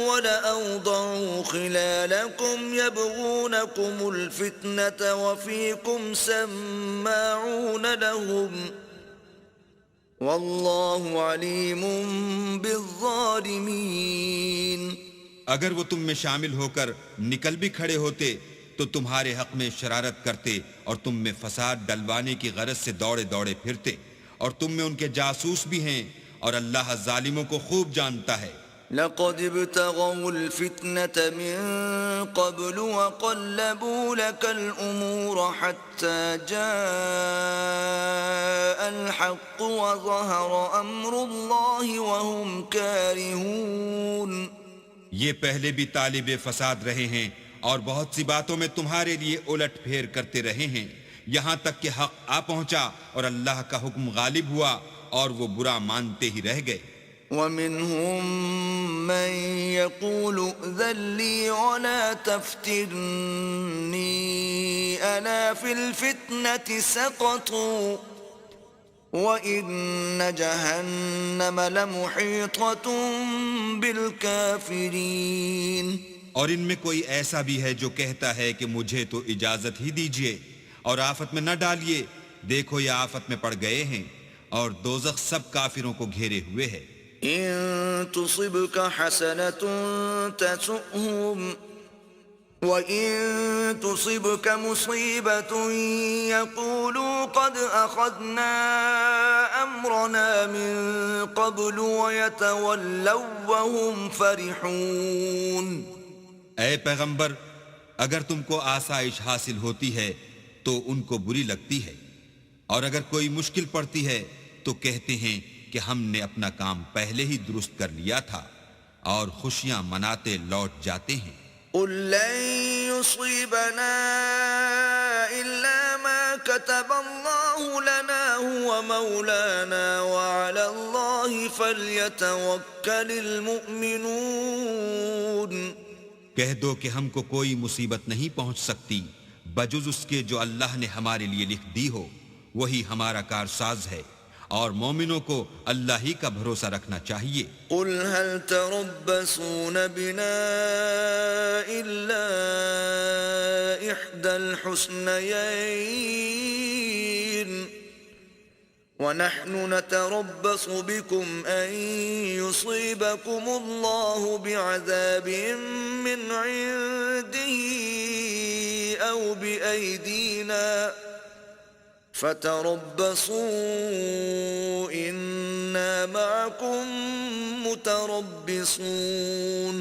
ولأوضعوا خلالكم يبغونكم الفتنة وفيكم سماعون لهم والله عليم بالظالمين۔ اگر وہ تم میں شامل ہو کر نکل بھی کھڑے ہوتے تو تمہارے حق میں شرارت کرتے اور تم میں فساد ڈلوانے کی غرض سے دوڑے دوڑے پھرتے، اور تم میں ان کے جاسوس بھی ہیں، اور اللہ ظالموں کو خوب جانتا ہے۔ لقد ابتغوا الفتنة من قبل وقلبوا لك الأمور حتى جاء الحق وظهر أمر الله وهم كارهون۔ یہ پہلے بھی طالب فساد رہے ہیں اور بہت سی باتوں میں تمہارے لیے الٹ پھیر کرتے رہے ہیں، یہاں تک کہ حق آ پہنچا اور اللہ کا حکم غالب ہوا اور وہ برا مانتے ہی رہ گئے۔ وَمِنْهُمْ مَنْ يَقُولُ ائْذَنْ لِي وَلَا تَفْتِنِّي أَلَا فِي الْفِتْنَةِ سَقَطُوا وَإِنَّ جَهَنَّمَ لَمُحِيطَةٌ بِالْكَافِرِينَ۔ اور ان میں کوئی ایسا بھی ہے جو کہتا ہے کہ مجھے تو اجازت ہی دیجئے اور آفت میں نہ ڈالیے، دیکھو یہ آفت میں پڑ گئے ہیں، اور دوزخ سب کافروں کو گھیرے ہوئے ہے۔ إن تصبك حسنة تسؤهم وإن تصبك مصيبة يقولوا قد أخذنا أمرنا من قبل ويتولوا وهم فرحون۔ اے پیغمبر، اگر تم کو آسائش حاصل ہوتی ہے تو ان کو بری لگتی ہے، اور اگر کوئی مشکل پڑتی ہے تو کہتے ہیں کہ ہم نے اپنا کام پہلے ہی درست کر لیا تھا، اور خوشیاں مناتے لوٹ جاتے ہیں۔ قل لن يصيبنا إلا ما كتب الله لنا هو مولانا وعلى الله فليتوكل المؤمنون۔ کہہ دو کہ ہم کو کوئی مصیبت نہیں پہنچ سکتی بجز اس کے جو اللہ نے ہمارے لیے لکھ دی ہو، وہی ہمارا کارساز ہے، اور مومنوں کو اللہ ہی کا بھروسہ رکھنا چاہیے۔ قل هل تربصون بنا إلا إحدى الحسنيين ونحن نتربص بكم أن يصيبكم الله بعذاب من عنده أو بأيدينا فتربصوا إنا معكم متربصون۔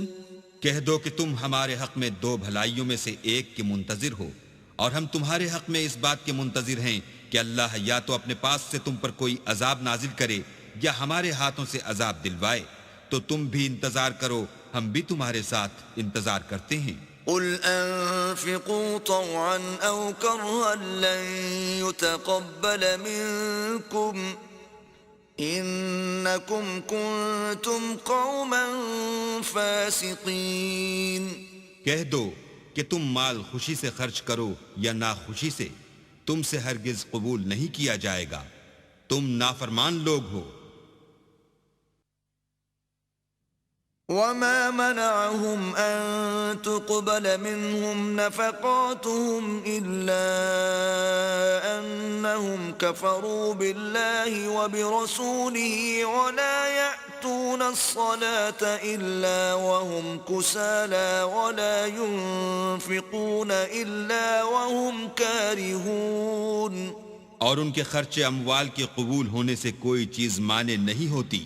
کہہ دو کہ تم ہمارے حق میں دو بھلائیوں میں سے ایک کے منتظر ہو، اور ہم تمہارے حق میں اس بات کے منتظر ہیں کہ اللہ یا تو اپنے پاس سے تم پر کوئی عذاب نازل کرے یا ہمارے ہاتھوں سے عذاب دلوائے، تو تم بھی انتظار کرو، ہم بھی تمہارے ساتھ انتظار کرتے ہیں۔ قل أنفقوا طوعا أو كرها لن يتقبل منكم إنكم كنتم قوما فاسقين۔ کہہ دو کہ تم مال خوشی سے خرچ کرو یا ناخوشی سے، تم سے ہرگز قبول نہیں کیا جائے گا، تم نافرمان لوگ ہو۔ وما منعهم أن تقبل منهم نفقاتهم إلا أنهم كفروا بالله وبرسوله ولا يأتون الصلاة إلا وهم كسالى ولا ينفقون إلا وهم كارهون۔ اور ان کے خرچ اموال کے قبول ہونے سے کوئی چیز مانے نہیں ہوتی،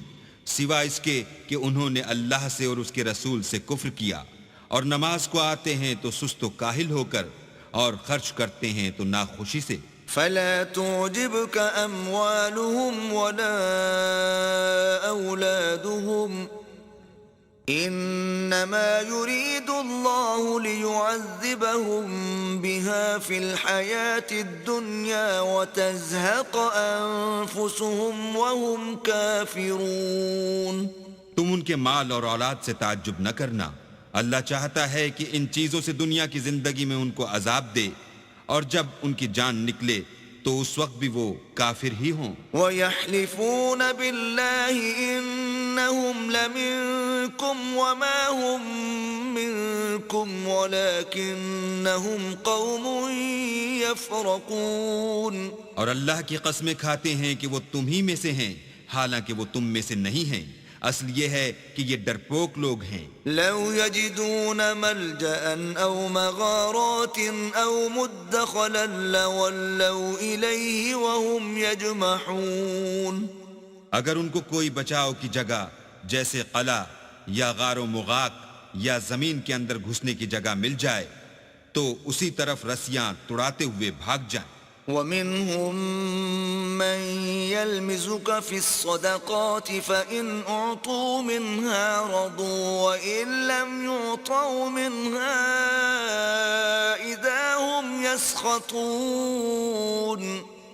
سوا اس کے کہ انہوں نے اللہ سے اور اس کے رسول سے کفر کیا، اور نماز کو آتے ہیں تو سست و کاہل ہو کر، اور خرچ کرتے ہیں تو ناخوشی سے۔ فلا تعجبك أموالهم ولا أولادهم إنما يريد الله ليعذبهم بها في الحياة الدنيا وتزهق أنفسهم وهم كافرون۔ تم ان کے مال اور اولاد سے تعجب نہ کرنا، اللہ چاہتا ہے کہ ان چیزوں سے دنیا کی زندگی میں ان کو عذاب دے، اور جب ان کی جان نکلے تو اس وقت بھی وہ کافر ہی ہوں۔ وَيَحْلِفُونَ بِاللَّهِ إِنَّهُمْ لَمِنكُمْ وَمَا هُمْ مِنكُمْ وَلَكِنَّهُمْ قَوْمٌ يَفْرَقُونَ۔ اور اللہ کی قسمیں کھاتے ہیں کہ وہ تم ہی میں سے ہیں، حالانکہ وہ تم میں سے نہیں ہیں، اصل یہ ہے کہ یہ ڈرپوک لوگ ہیں۔ لو يجدون ملجأ أو مغارات أو مدخلا لولوا إليه وهم يجمحون۔ اگر ان کو کوئی بچاؤ کی جگہ جیسے قلعہ یا غار و مغاق یا زمین کے اندر گھسنے کی جگہ مل جائے تو اسی طرف رسیاں توڑاتے ہوئے بھاگ جائیں۔ ومنهم من يلمزك في الصدقات فإن أعطوا منها رضوا وإن لم يعطوا منها إذا هم يسخطون۔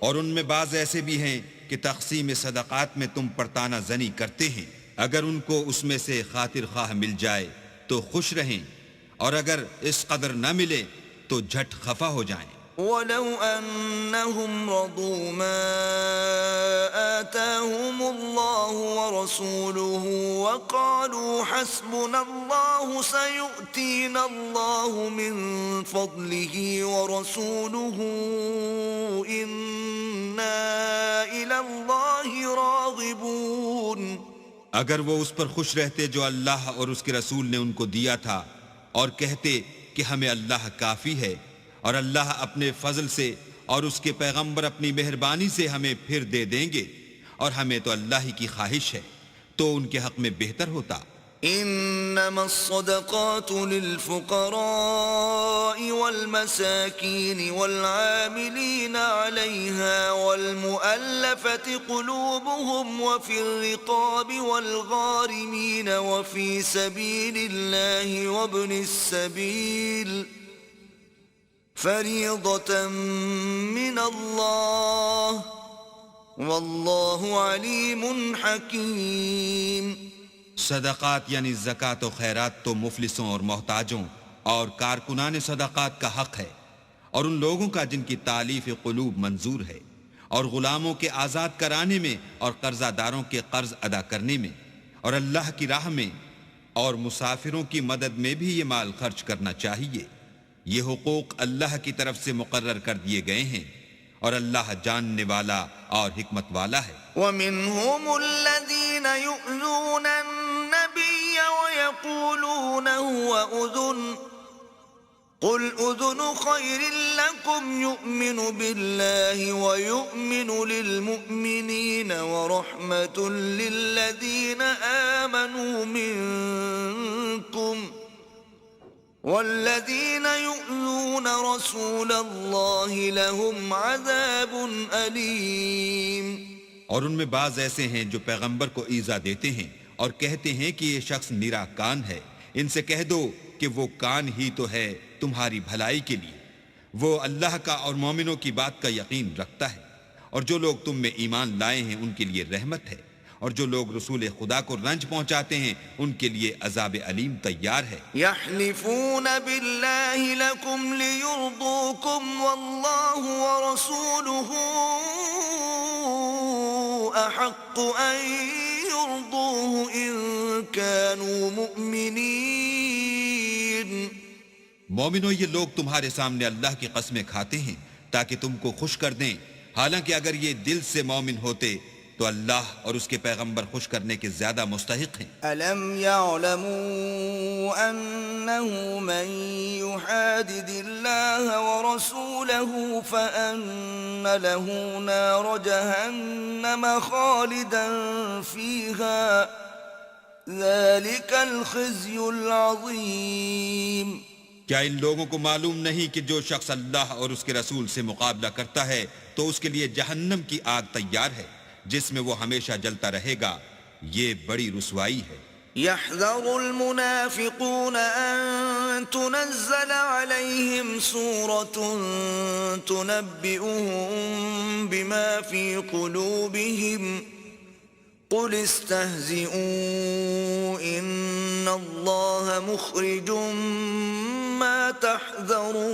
اور ان میں بعض ایسے بھی ہیں کہ تقسیم صدقات میں تم پر طعنہ زنی کرتے ہیں، اگر ان کو اس میں سے خاطر خواہ مل جائے تو خوش رہیں، اور اگر اس قدر نہ ملے تو جھٹ خفا ہو جائیں۔ وَلَوْ أَنَّهُمْ رَضُوا مَا آتَاهُمُ اللَّهُ وَرَسُولُهُ وَقَالُوا حَسْبُنَا اللَّهُ سَيُؤْتِينَا اللَّهُ مِنْ فَضْلِهِ وَرَسُولُهُ إِنَّا إِلَى اللَّهِ رَاغِبُونَ۔ اگر وہ اس پر خوش رہتے جو اللہ اور اس کے رسول نے ان کو دیا تھا، اور کہتے کہ ہمیں اللہ کافی ہے، اور اللہ اپنے فضل سے اور اس کے پیغمبر اپنی مہربانی سے ہمیں پھر دے دیں گے، اور ہمیں تو اللہ ہی کی خواہش ہے، تو ان کے حق میں بہتر ہوتا۔ انما الصدقات للفقراء والمساكين والعاملين عليها والمؤلفة قلوبهم وفي الرقاب والغارمين وفي سبيل الله وابن السبيل فریضة من اللہ واللہ علیم حکیم۔ صدقات یعنی زکوٰۃ و خیرات تو مفلسوں اور محتاجوں اور کارکنان صدقات کا حق ہے، اور ان لوگوں کا جن کی تالیف قلوب منظور ہے، اور غلاموں کے آزاد کرانے میں اور قرضہ داروں کے قرض ادا کرنے میں، اور اللہ کی راہ میں اور مسافروں کی مدد میں بھی یہ مال خرچ کرنا چاہیے۔ یہ حقوق اللہ کی طرف سے مقرر کر دیے گئے ہیں، اور اللہ جاننے والا اور حکمت والا ہے۔ وَمِنْهُمُ الَّذِينَ يُؤْذُونَ النَّبِيَّ وَيَقُولُونَ هُوَ أُذُنٌ قُلْ أُذُنُ خَيْرٍ لَكُمْ يُؤْمِنُ بِاللَّهِ وَيُؤْمِنُ لِلْمُؤْمِنِينَ وَرَحْمَةٌ لِلَّذِينَ آمَنُوا مِنْكُمْ والذین یؤذون رسول اللہ لهم عذاب علیم۔ اور ان میں بعض ایسے ہیں جو پیغمبر کو ایذا دیتے ہیں اور کہتے ہیں کہ یہ شخص نرا کان ہے، ان سے کہہ دو کہ وہ کان ہی تو ہے تمہاری بھلائی کے لیے، وہ اللہ کا اور مومنوں کی بات کا یقین رکھتا ہے، اور جو لوگ تم میں ایمان لائے ہیں ان کے لیے رحمت ہے، اور جو لوگ رسول خدا کو رنج پہنچاتے ہیں ان کے لیے عذاب علیم تیار ہے۔ یحلفون باللہ لکم لیرضوکم واللہ ورسولہ احق ان یرضوہ ان کانوا مؤمنین۔ مومنو، یہ لوگ تمہارے سامنے اللہ کی قسمیں کھاتے ہیں تاکہ تم کو خوش کر دیں، حالانکہ اگر یہ دل سے مومن ہوتے تو اللہ اور اس کے پیغمبر خوش کرنے کے زیادہ مستحق ہیں۔ أَلَمْ يَعْلَمُوا أَنَّهُ مَنْ يُحَادِدِ اللَّهَ وَرَسُولَهُ فَأَنَّ لَهُ نَارَ جَهَنَّمَ خَالِدًا فِيهَا ذلك الخزي العظيم کیا ان لوگوں کو معلوم نہیں کہ جو شخص اللہ اور اس کے رسول سے مقابلہ کرتا ہے تو اس کے لیے جہنم کی آگ تیار ہے جس میں وہ ہمیشہ جلتا رہے گا، یہ بڑی رسوائی ہے۔ يحذر المنافقون أن تنزل عليهم سورة تنبئهم بما في قلوبهم قل استهزئوا إن الله مخرج ما تحذرون۔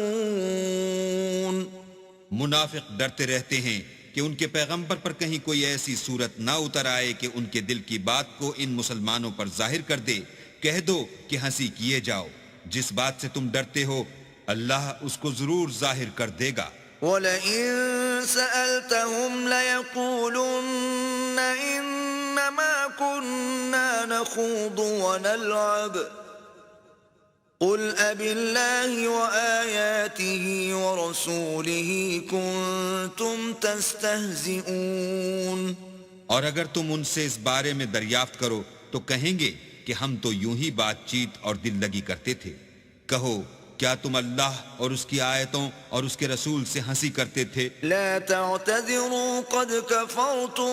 منافق ڈرتے رہتے ہیں کہ ان کے پیغمبر پر کہیں کوئی ایسی صورت نہ اتر آئے کہ ان کے دل کی بات کو ان مسلمانوں پر ظاہر کر دے۔ کہہ دو کہ ہنسی کیے جاؤ، جس بات سے تم ڈرتے ہو اللہ اس کو ضرور ظاہر کر دے گا۔ وَلَئِن سَأَلْتَهُمْ لَيَقُولُنَّ إِنَّمَا كُنَّا نَخُوضُ وَنَلْعَبُ قُلْ أَبِاللَّهِ وَآيَاتِهِ وَرَسُولِهِ كُنتُمْ تَسْتَهْزِئُونَ۔ اور اگر تم ان سے اس بارے میں دریافت کرو تو کہیں گے کہ ہم تو یوں ہی بات چیت اور دل لگی کرتے تھے۔ کہو کیا تم اللہ اور اس کی آیتوں اور اس کے رسول سے ہنسی کرتے تھے؟ لا تعتذروا قد كفرتم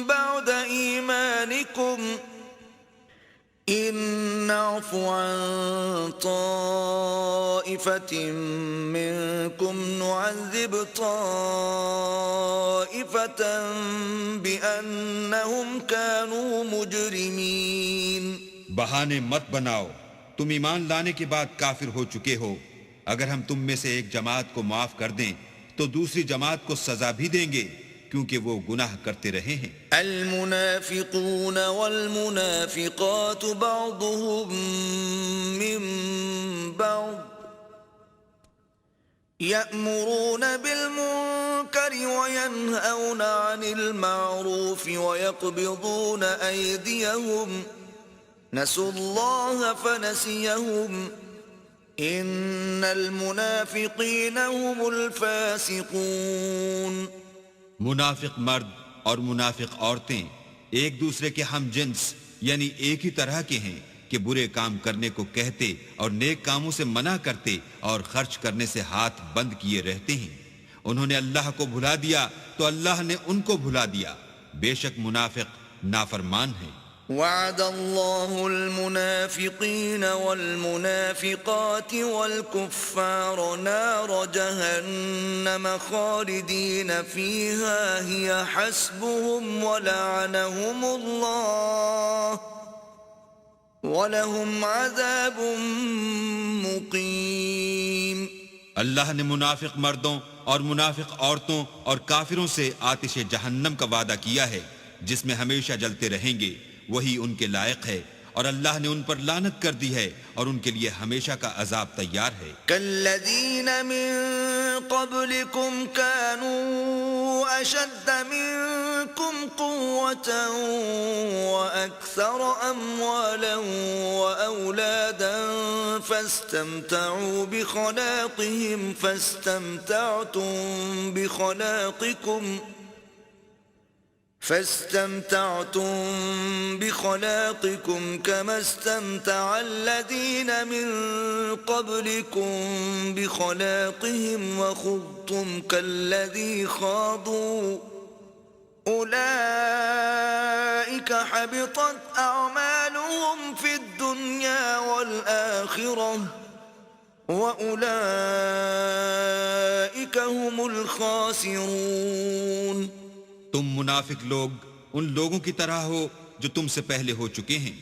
بعد ایمانکم إن نعف عن طائفة منكم نعذب طائفة بأنهم كانوا مجرمين۔ بہانے مت بناؤ، تم ایمان لانے کے بعد کافر ہو چکے ہو۔ اگر ہم تم میں سے ایک جماعت کو معاف کر دیں تو دوسری جماعت کو سزا بھی دیں گے کیونکہ وہ گناہ کرتے رہے ہیں۔ المنافقون والمنافقات بعضهم من بعض يأمرون بالمنكر وينهون عن المعروف ويقبضون أيديهم نسوا الله فنسيهم إن المنافقين هم الفاسقون۔ منافق مرد اور منافق عورتیں ایک دوسرے کے ہم جنس یعنی ایک ہی طرح کے ہیں کہ برے کام کرنے کو کہتے اور نیک کاموں سے منع کرتے اور خرچ کرنے سے ہاتھ بند کیے رہتے ہیں۔ انہوں نے اللہ کو بھلا دیا تو اللہ نے ان کو بھلا دیا، بے شک منافق نافرمان ہیں۔ وعد الله المنافقين والمنافقات والكفار نار جهنم خالدين فيها هي حسبهم ولعنهم الله ولهم عذاب مقيم۔ اللہ نے منافق مردوں اور منافق عورتوں اور کافروں سے آتش جہنم کا وعدہ کیا ہے جس میں ہمیشہ جلتے رہیں گے، وہی ان کے لائق ہے، اور اللہ نے ان پر لعنت کر دی ہے اور ان کے لیے ہمیشہ کا عذاب تیار ہے۔ كالذين من قبلكم كانوا أشد منكم قوة وأكثر أموالا وأولادا فاستمتعوا بخلاقكم كما استمتع الذين من قبلكم بخلاقهم وخضتم كالذي خاضوا أولئك حبطت أعمالهم في الدنيا والآخرة وأولئك هم الخاسرون۔ تم منافق لوگ ان لوگوں کی طرح ہو جو تم سے پہلے ہو چکے ہیں،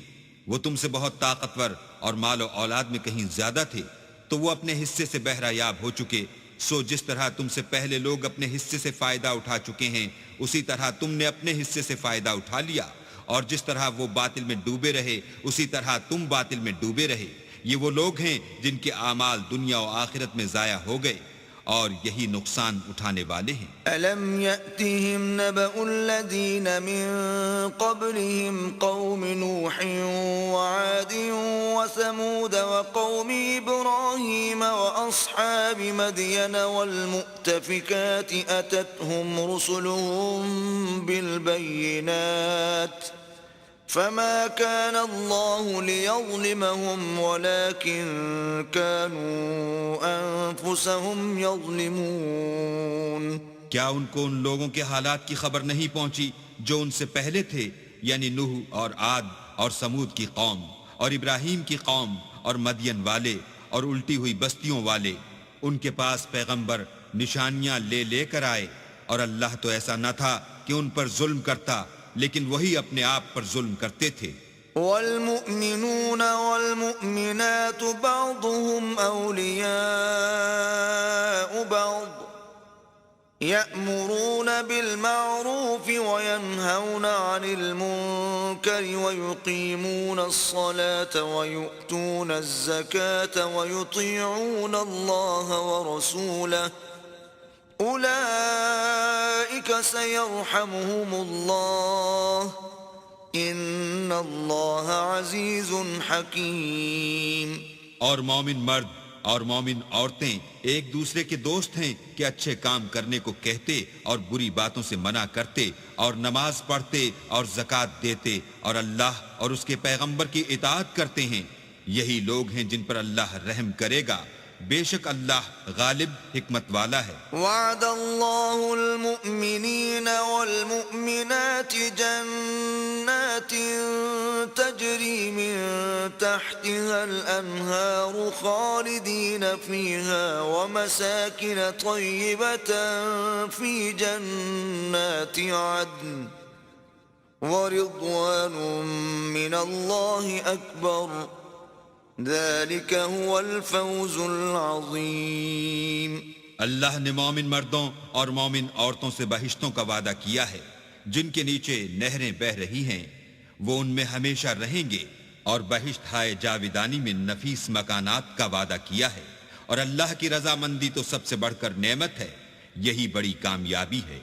وہ تم سے بہت طاقتور اور مال و اولاد میں کہیں زیادہ تھے تو وہ اپنے حصے سے بہرہ یاب ہو چکے۔ سو جس طرح تم سے پہلے لوگ اپنے حصے سے فائدہ اٹھا چکے ہیں اسی طرح تم نے اپنے حصے سے فائدہ اٹھا لیا، اور جس طرح وہ باطل میں ڈوبے رہے اسی طرح تم باطل میں ڈوبے رہے۔ یہ وہ لوگ ہیں جن کے اعمال دنیا و آخرت میں ضائع ہو گئے اور یہی نقصان اٹھانے والے ہیں۔ أَلَمْ يَأْتِهِمْ نَبَأُ الَّذِينَ مِن قَبْلِهِمْ قَوْمِ نُوحٍ وَعَادٍ وَثَمُودَ وَقَوْمِ إِبْرَاهِيمَ وَأَصْحَابِ مَدْيَنَ وَالْمُؤْتَفِكَاتِ أَتَتْهُمْ رُسُلُهُم بِالْبَيِّنَاتِ فما كان الله ليظلمهم ولكن كانوا أنفسهم يظلمون. کیا ان کو ان لوگوں کے حالات کی خبر نہیں پہنچی جو ان سے پہلے تھے، یعنی نوح اور عاد اور سمود کی قوم اور ابراہیم کی قوم اور مدین والے اور الٹی ہوئی بستیوں والے؟ ان کے پاس پیغمبر نشانیاں لے لے کر آئے، اور اللہ تو ایسا نہ تھا کہ ان پر ظلم کرتا، لیکن وہی اپنے آپ پر ظلم کرتے تھے. والمؤمنون والمؤمنات بعضهم أولياء بعض يأمرون بالمعروف وينهون عن المنكر ويقيمون الصلاة ويؤتون الزكاة ويطيعون الله ورسوله أولئك سيرحمهم الله إن الله عزيز حكيم. اور مومن مرد اور مومن عورتیں ایک دوسرے کے دوست ہیں کہ اچھے کام کرنے کو کہتے اور بری باتوں سے منع کرتے اور نماز پڑھتے اور زکوٰۃ دیتے اور اللہ اور اس کے پیغمبر کی اطاعت کرتے ہیں. یہی لوگ ہیں جن پر اللہ رحم کرے گا. بے شک اللہ غالب حکمت والا ہے. وعد الله المؤمنين والمؤمنات جنات تجري من تحتها الأنهار خالدين فيها ومساكن طيبة في جنات عدن ورضوان من الله أكبر ذلك هو الفوز العظیم. اللہ نے مومن مردوں اور مومن عورتوں سے بہشتوں کا وعدہ کیا ہے جن کے نیچے نہریں بہہ رہی ہیں، وہ ان میں ہمیشہ رہیں گے، اور بہشت ہائے جاویدانی میں نفیس مکانات کا وعدہ کیا ہے، اور اللہ کی رضامندی تو سب سے بڑھ کر نعمت ہے. یہی بڑی کامیابی ہے.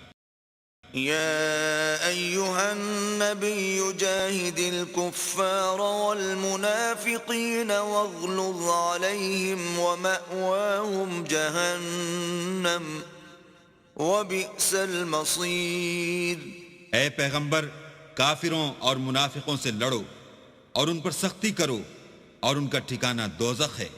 يا أيها النبي جاهد الكفار والمنافقين واغلظ عليهم ومأواهم جهنم وبئس المصير. اے پیغمبر، کافروں اور منافقوں سے لڑو اور ان پر سختی کرو، اور ان کا ٹھکانہ دوزخ ہے،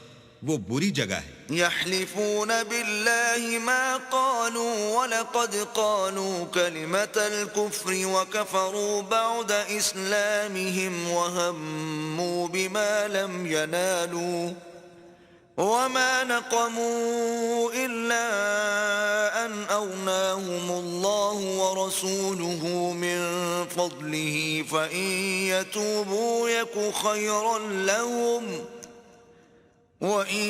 وہ بری جگہ ہے. يحلفون بالله ما قالوا ولقد قالوا كلمة الكفر وكفروا بعد إسلامهم وهموا بما لم ينالوا وما نقموا إلا أن أغناهم الله ورسوله من فضله فإن يتوبوا يك خيرا لهم وَإِن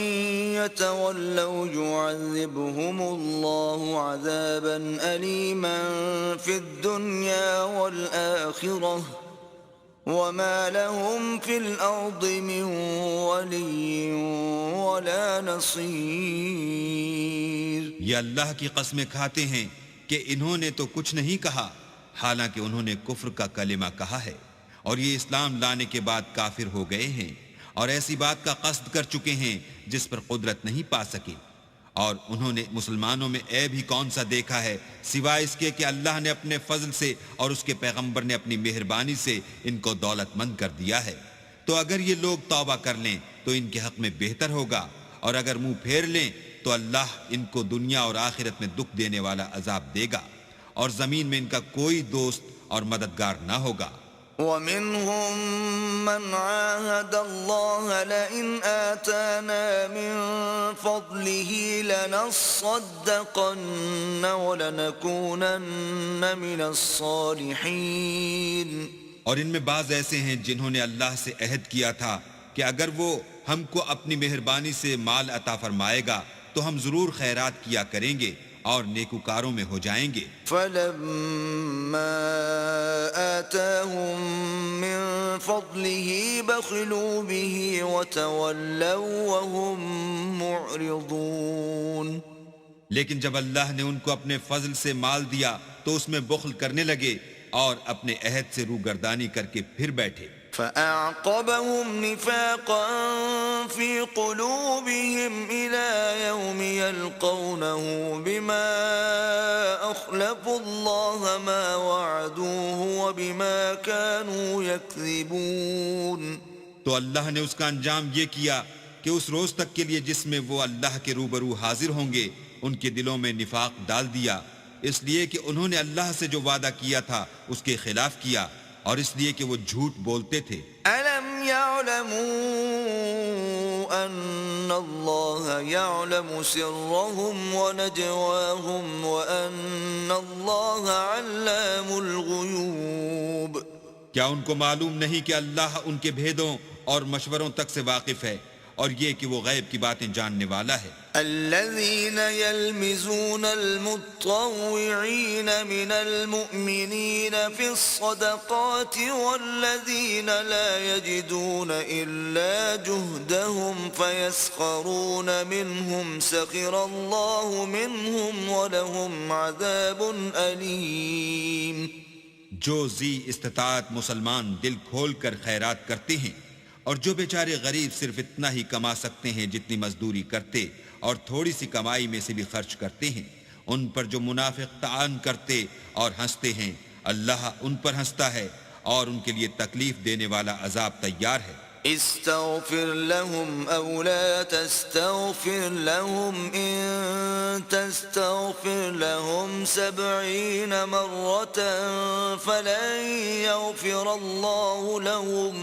يَتَوَلَّوْا يُعَذِّبْهُمُ اللَّهُ عَذَابًا أَلِيمًا فِي الدُّنْيَا وَالْآخِرَةِ وَمَا لَهُمْ فِي الْأَرْضِ مِنْ وَلِيٍّ وَلَا نَصِيرٍ. یہ اللہ کی قسمیں کھاتے ہیں کہ انہوں نے تو کچھ نہیں کہا، حالانکہ انہوں نے کفر کا کلمہ کہا ہے، اور یہ اسلام لانے کے بعد کافر ہو گئے ہیں، اور ایسی بات کا قصد کر چکے ہیں جس پر قدرت نہیں پا سکے. اور انہوں نے مسلمانوں میں عیب ہی کون سا دیکھا ہے سوائے اس کے کہ اللہ نے اپنے فضل سے اور اس کے پیغمبر نے اپنی مہربانی سے ان کو دولت مند کر دیا ہے. تو اگر یہ لوگ توبہ کر لیں تو ان کے حق میں بہتر ہوگا، اور اگر منہ پھیر لیں تو اللہ ان کو دنیا اور آخرت میں دکھ دینے والا عذاب دے گا، اور زمین میں ان کا کوئی دوست اور مددگار نہ ہوگا. وَمِنْهُمْ مَنْ عَاهَدَ اللَّهَ لَئِنْ آتَانَا مِنْ فَضْلِهِ لَنَصَّدَّقَنَّ وَلَنَكُونَنَّ مِنَ الصَّالِحِينَ. اور ان میں بعض ایسے ہیں جنہوں نے اللہ سے عہد کیا تھا کہ اگر وہ ہم کو اپنی مہربانی سے مال عطا فرمائے گا تو ہم ضرور خیرات کیا کریں گے اور نیکوکاروں میں ہو جائیں گے. فَلَمَّا آتَاهُم مِّن فَضْلِهِ بَخِلُوا بِهِ وَتَوَلَّوْا وَهُم مُّعْرِضُونَ. لیکن جب اللہ نے ان کو اپنے فضل سے مال دیا تو اس میں بخل کرنے لگے اور اپنے عہد سے روگردانی کر کے پھر بیٹھے. فَأَعْقَبَهُمْ نِفَاقًا فِي قُلُوبِهِمْ إِلَى يَوْمِ يَلْقَوْنَهُ بِمَا أَخْلَفُوا اللَّهَ مَا وَعَدُوهُ وبما كانوا يكذبون. تو اللہ نے اس کا انجام یہ کیا کہ اس روز تک کے لیے جس میں وہ اللہ کے روبرو حاضر ہوں گے ان کے دلوں میں نفاق ڈال دیا، اس لیے کہ انہوں نے اللہ سے جو وعدہ کیا تھا اس کے خلاف کیا، اور اس لیے کہ وہ جھوٹ بولتے تھے۔ أَلَمْ يَعْلَمُوا أَنَّ اللَّهَ يَعْلَمُ سِرَّهُمْ وَنَجْوَاهُمْ وَأَنَّ اللَّهَ عَلَّامُ الْغُيُوبِ؟ کیا ان کو معلوم نہیں کہ اللہ ان کے بھیدوں اور مشوروں تک سے واقف ہے، اور یہ کہ وہ غیب کی باتیں جاننے والا ہے۔ الذين يلمزون المطوعين من المؤمنين في الصدقات والذين لا يجدون إلا جهدهم فيسخرون منهم سخر الله منهم ولهم عذاب أليم۔ جو ذی استطاعت مسلمان دل کھول کر خیرات کرتے ہیں، اور جو بیچارے غریب صرف اتنا ہی کما سکتے ہیں جتنی مزدوری کرتے اور تھوڑی سی کمائی میں سے بھی خرچ کرتے ہیں، ان پر جو منافق طعن کرتے اور ہنستے ہیں، اللہ ان پر ہنستا ہے اور ان کے لیے تکلیف دینے والا عذاب تیار ہے۔ استغفر لهم او لا تستغفر لهم ان تستغفر لهم 70 مرة فلن يغفر الله لهم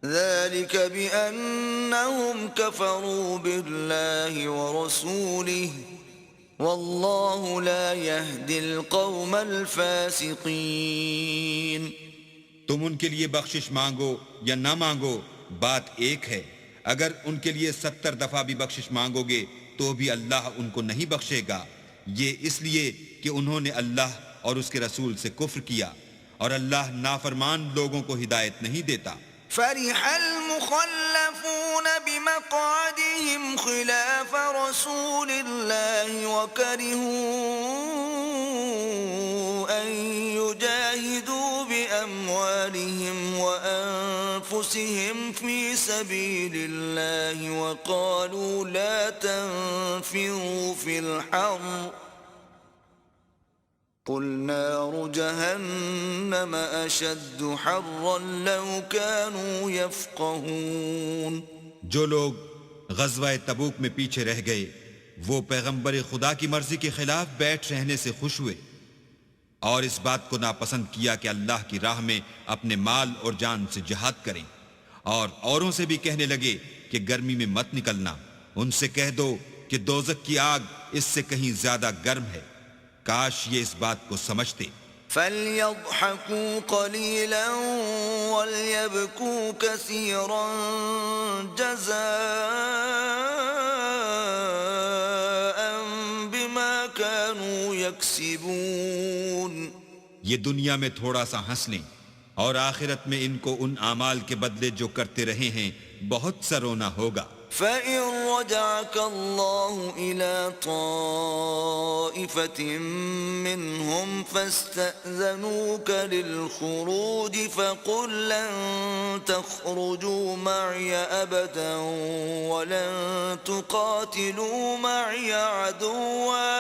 ذلك بأنهم كفروا بالله ورسوله والله لا يهدي القوم الفاسقين۔ تم ان کے لیے بخشش مانگو یا نہ مانگو، بات ایک ہے۔ اگر ان کے لیے 70 دفعہ بھی بخشش مانگو گے تو بھی اللہ ان کو نہیں بخشے گا، یہ اس لیے کہ انہوں نے اللہ اور اس کے رسول سے کفر کیا، اور اللہ نافرمان لوگوں کو ہدایت نہیں دیتا۔ فرح المخلفون بمقعدهم خلاف رسول الله وكرهوا أن يجاهدوا بأموالهم وأنفسهم في سبيل الله وقالوا لا تنفروا في الحر قل نار جهنم أشد حرا لو كانوا يفقهون۔ جو لوگ غزوہ تبوک میں پیچھے رہ گئے وہ پیغمبر خدا کی مرضی کے خلاف بیٹھ رہنے سے خوش ہوئے اور اس بات کو ناپسند کیا کہ اللہ کی راہ میں اپنے مال اور جان سے جہاد کریں، اور اوروں سے بھی کہنے لگے کہ گرمی میں مت نکلنا۔ ان سے کہہ دو کہ دوزخ کی آگ اس سے کہیں زیادہ گرم ہے، کاش یہ اس بات کو سمجھتے۔ فَلْيَضْحَكُوا قَلِيلًا وَلْيَبْكُوا كَثِيرًا جَزَاءً بِمَا كَانُوا يَكْسِبُونَ۔ یہ دنیا میں تھوڑا سا ہنس لیں، اور آخرت میں ان کو ان اعمال کے بدلے جو کرتے رہے ہیں بہت سا رونا ہوگا۔ فَإِن رَّجَعَكَ اللَّهُ إِلَىٰ طَائِفَةٍ مِّنْهُمْ فَاسْتَأْذَنُوكَ لِلْخُرُوجِ فَقُل لَّن تَخْرُجُوا مَعِيَ أَبَدًا وَلَن تُقَاتِلُوا مَعِيَ عَدُوًّا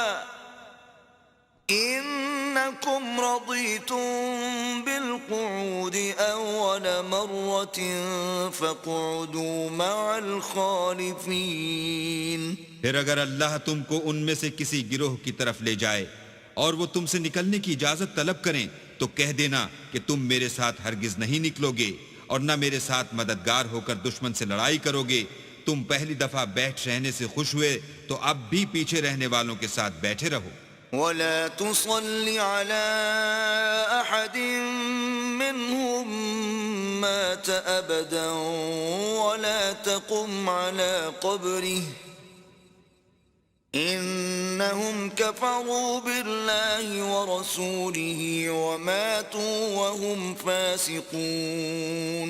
إِنَّكُمْ رَضِيتُم بِالْقُعُودِ أَوَّلَ مَرَّةٍ فَاقْعُدُوا مَعَ الْخَالِفِينَ۔ پھر اگر اللہ تم کو ان میں سے کسی گروہ کی طرف لے جائے اور وہ تم سے نکلنے کی اجازت طلب کریں تو کہہ دینا کہ تم میرے ساتھ ہرگز نہیں نکلو گے اور نہ میرے ساتھ مددگار ہو کر دشمن سے لڑائی کرو گے۔ تم پہلی دفعہ بیٹھ رہنے سے خوش ہوئے تو اب بھی پیچھے رہنے والوں کے ساتھ بیٹھے رہو۔ وَلَا تُصَلِّ عَلَىٰ أَحَدٍ مِّنْهُم مَّاتَ أَبَدًا وَلَا تَقُمْ عَلَىٰ قَبْرِهِ إِنَّهُمْ كَفَرُوا بِاللَّهِ وَرَسُولِهِ وَمَاتُوا وَهُمْ فَاسِقُونَ۔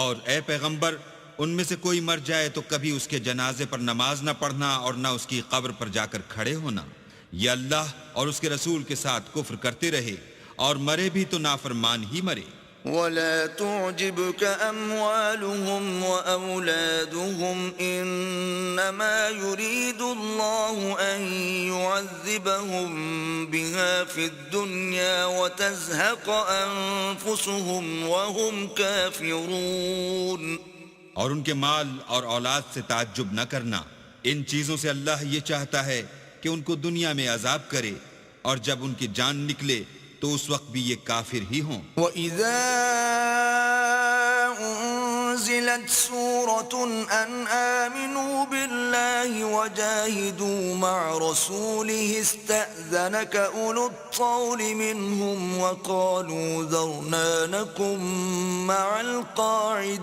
اور اے پیغمبر، ان میں سے کوئی مر جائے تو کبھی اس کے جنازے پر نماز نہ پڑھنا اور نہ اس کی قبر پر جا کر کھڑے ہونا۔ یہ اللہ اور اس کے رسول کے ساتھ کفر کرتے رہے اور مرے بھی تو نافرمان ہی مرے۔ ولا تعجبك أموالهم وأولادهم إنما يريد الله أن يعذبهم بها في الدنيا وتزهق أنفسهم وهم كافرون. اور ان کے مال اور اولاد سے تعجب نہ کرنا، ان چیزوں سے اللہ یہ چاہتا ہے کہ ان کو دنیا میں عذاب کرے، اور جب ان کی جان نکلے تو اس وقت بھی یہ کافر ہی ہوں. وَإِذَا أُنزِلَتْ سُورَةٌ أَنْ آمِنُوا بِاللَّهِ وَجَاهِدُوا مَعَ رَسُولِهِ اسْتَأْذَنَكَ أُولُو الطَّوْلِ مِنْهُمْ وَقَالُوا ذَرْنَا نَكُن مَّعَ الْقَاعِدِينَ.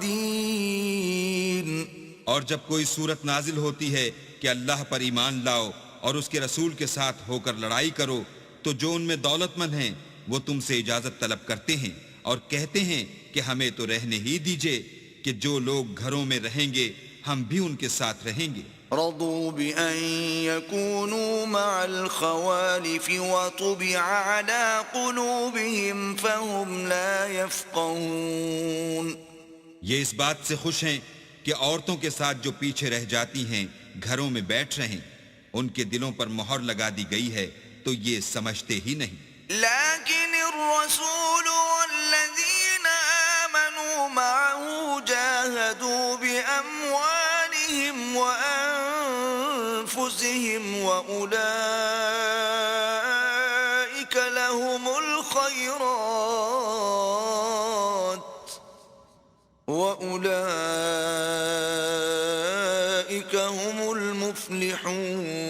اور جب کوئی صورت نازل ہوتی ہے کہ اللہ پر ایمان لاؤ اور اس کے رسول کے ساتھ ہو کر لڑائی کرو، تو جو ان میں دولت مند ہیں وہ تم سے اجازت طلب کرتے ہیں اور کہتے ہیں کہ ہمیں تو رہنے ہی دیجئے، کہ جو لوگ گھروں میں رہیں گے ہم بھی ان کے ساتھ رہیں گے. رضوا بأن يكونوا مع الخوالف وطبع على قلوبهم فهم لا يفقهون. یہ اس بات سے خوش ہیں کہ عورتوں کے ساتھ جو پیچھے رہ جاتی ہیں گھروں میں بیٹھ رہیں، ان کے دلوں پر مہر لگا دی گئی ہے تو یہ سمجھتے ہی نہیں. لیکن الرسول والذین آمنوا معه جاهدوا بأموالهم وأنفسهم وأولئك لهم الخيرات وأولئك هم المفلحون.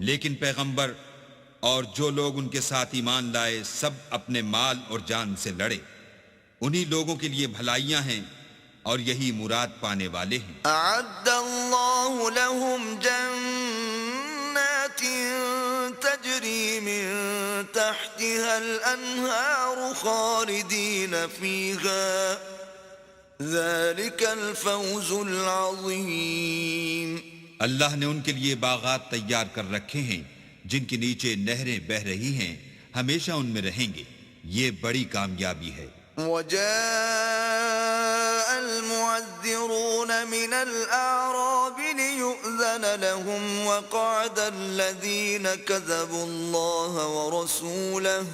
لیکن پیغمبر اور جو لوگ ان کے ساتھ ایمان لائے سب اپنے مال اور جان سے لڑے، انہی لوگوں کے لیے بھلائیاں ہیں اور یہی مراد پانے والے ہیں. اعد اللہ لهم جنات تجری من تحتها الانہار خالدین فیہا ذلک الفوز العظیم. اللہ نے ان کے لیے باغات تیار کر رکھے ہیں جن کے نیچے نہریں بہ رہی ہیں، ہمیشہ ان میں رہیں گے، یہ بڑی کامیابی ہے. وجاء المعذرون من الأعراب ليؤذن لهم وقعد الذين كذبوا الله ورسوله